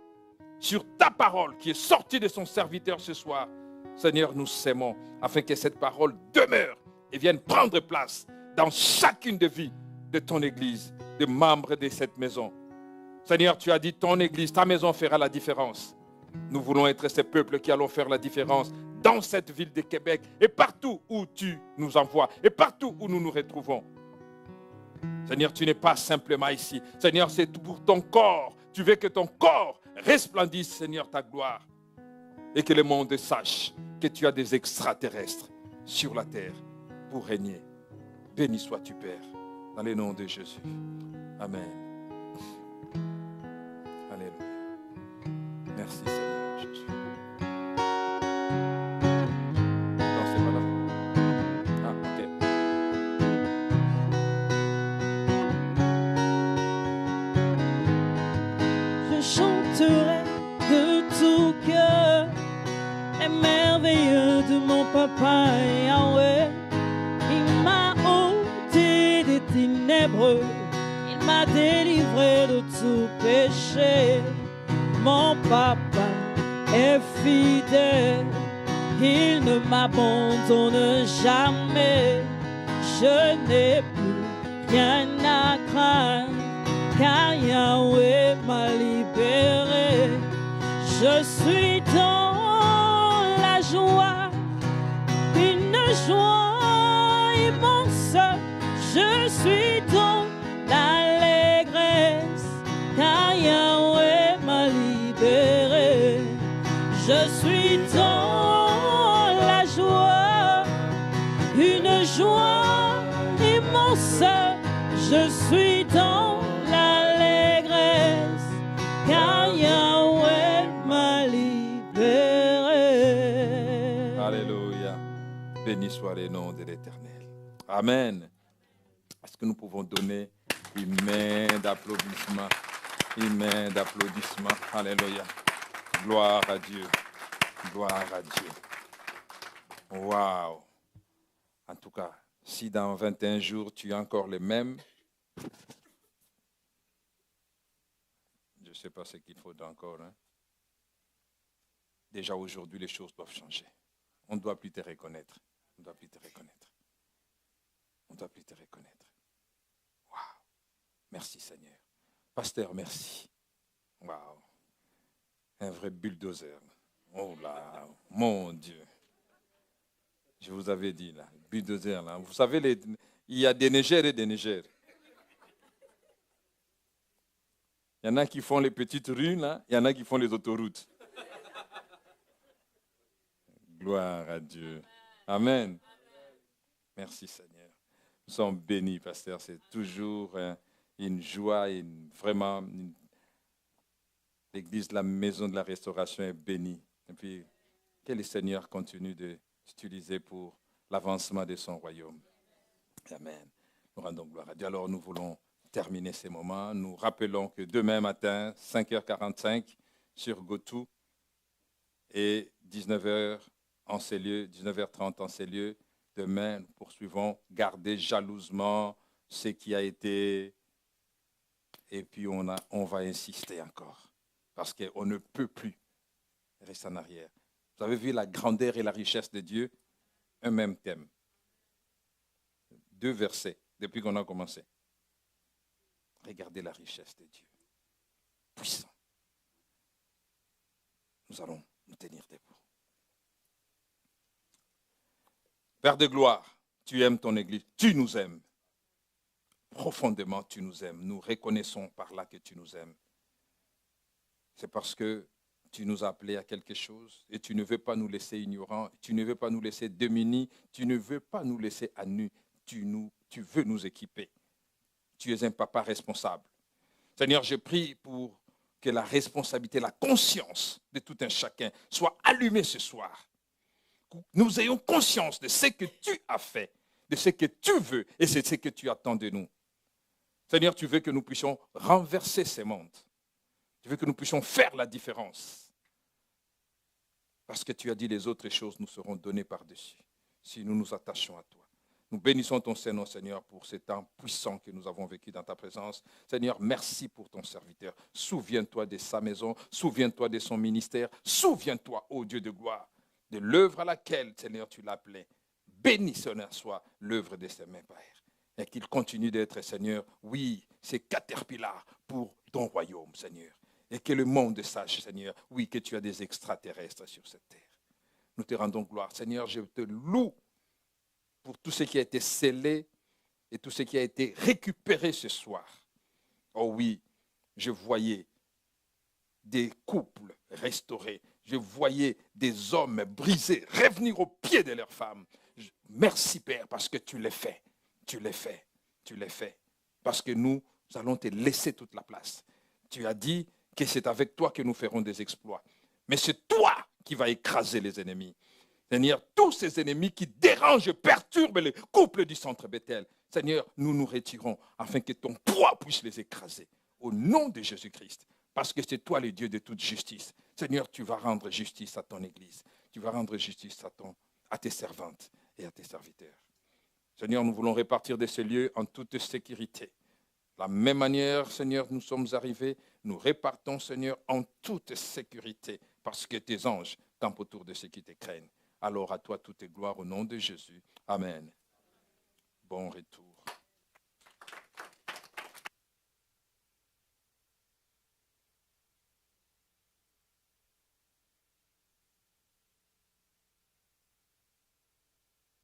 sur ta parole qui est sortie de son serviteur ce soir. Seigneur, nous s'aimons afin que cette parole demeure et vienne prendre place dans chacune des vies de ton Église, des membres de cette maison. Seigneur, tu as dit ton Église, ta maison fera la différence. Nous voulons être ces peuples qui allons faire la différence dans cette ville de Québec et partout où tu nous envoies et partout où nous nous retrouvons. Seigneur, tu n'es pas simplement ici. Seigneur, c'est pour ton corps. Tu veux que ton corps resplendisse, Seigneur, ta gloire. Et que le monde sache que tu as des extraterrestres sur la terre pour régner. Béni sois-tu, Père, dans le nom de Jésus. Amen. Alléluia. Merci, Seigneur Jésus. Non, c'est pas là. Ah, ok. Je chanterai de tout cœur les merveilleux de mon papa Yahweh. Il m'a ôté des ténèbres, il m'a délivré de tout péché. Mon papa est fidèle, il ne m'abandonne jamais. Je n'ai plus rien à craindre, car Yahweh m'a libéré. Je suis dans la joie, une joie immense. Je suis dans l'allégresse, car Yahweh m'a libéré. Je suis dans la joie, une joie immense. Je suis dans l'allégresse, car Yahweh m'a libéré. Alléluia. Béni soit le nom de l'Éternel. Amen. Est-ce que nous pouvons donner une main d'applaudissement? Une main d'applaudissement. Alléluia. Gloire à Dieu. Gloire à Dieu. Waouh. En tout cas, si dans 21 jours, tu es encore le même, je ne sais pas ce qu'il faut encore. Hein. Déjà aujourd'hui, les choses doivent changer. On ne doit plus te reconnaître. On ne doit plus te reconnaître. On ne doit plus te reconnaître. Waouh. Merci Seigneur. Pasteur, merci. Waouh. Un vrai bulldozer. Oh là, mon Dieu. Je vous avais dit là, bulldozer là. Vous savez, il y a des neigeurs et des neigeurs. Il y en a qui font les petites rues là, il y en a qui font les autoroutes. Gloire à Dieu. Amen. Merci Seigneur. Nous sommes bénis, pasteur. C'est toujours une joie, l'Église, la maison de la restauration est bénie. Et puis, que le Seigneur continue d'utiliser pour l'avancement de son royaume. Amen. Nous rendons gloire à Dieu. Alors, nous voulons terminer ces moments. Nous rappelons que demain matin, 5h45 sur GoTo et 19h en ces lieux, 19h30 en ces lieux. Demain, nous poursuivons. Gardez jalousement ce qui a été. Et puis, on va insister encore. Parce qu'on ne peut plus rester en arrière. Vous avez vu la grandeur et la richesse de Dieu? Un même thème. 2 versets depuis qu'on a commencé. Regardez la richesse de Dieu. Puissant. Nous allons nous tenir debout. Père de gloire, tu aimes ton Église, tu nous aimes. Profondément, tu nous aimes. Nous reconnaissons par là que tu nous aimes. C'est parce que tu nous as appelés à quelque chose et tu ne veux pas nous laisser ignorants, tu ne veux pas nous laisser démunis, tu ne veux pas nous laisser à nu, tu veux nous équiper. Tu es un papa responsable. Seigneur, je prie pour que la responsabilité, la conscience de tout un chacun soit allumée ce soir. Nous ayons conscience de ce que tu as fait, de ce que tu veux et de ce que tu attends de nous. Seigneur, tu veux que nous puissions renverser ces mondes. Tu veux que nous puissions faire la différence. Parce que tu as dit les autres choses nous seront données par-dessus si nous nous attachons à toi. Nous bénissons ton Seigneur, Seigneur, pour ces temps puissants que nous avons vécu dans ta présence. Seigneur, merci pour ton serviteur. Souviens-toi de sa maison, souviens-toi de son ministère, souviens-toi, ô Dieu de gloire, de l'œuvre à laquelle, Seigneur, tu l'appelais. Bénis, Seigneur, soit l'œuvre de ses mains, Père. Et qu'il continue d'être, Seigneur, oui, ces caterpillars pour ton royaume, Seigneur. Et que le monde sache, Seigneur, oui, que tu as des extraterrestres sur cette terre. Nous te rendons gloire. Seigneur, je te loue pour tout ce qui a été scellé et tout ce qui a été récupéré ce soir. Oh oui, je voyais des couples restaurés. Je voyais des hommes brisés revenir au pied de leurs femmes. Merci Père parce que tu l'as fait. Tu l'as fait. Tu l'as fait. Parce que nous allons te laisser toute la place. Tu as dit que c'est avec toi que nous ferons des exploits. Mais c'est toi qui vas écraser les ennemis. Seigneur, tous ces ennemis qui dérangent, perturbent les couples du centre Bethel. Seigneur, nous nous retirons afin que ton poids puisse les écraser. Au nom de Jésus-Christ. Parce que c'est toi le Dieu de toute justice. Seigneur, tu vas rendre justice à ton Église. Tu vas rendre justice à tes servantes et à tes serviteurs. Seigneur, nous voulons repartir de ce lieu en toute sécurité. De la même manière, Seigneur, nous sommes arrivés, nous repartons, Seigneur, en toute sécurité, parce que tes anges campent autour de ceux qui te craignent. Alors à toi toutes les gloires au nom de Jésus. Amen. Bon retour.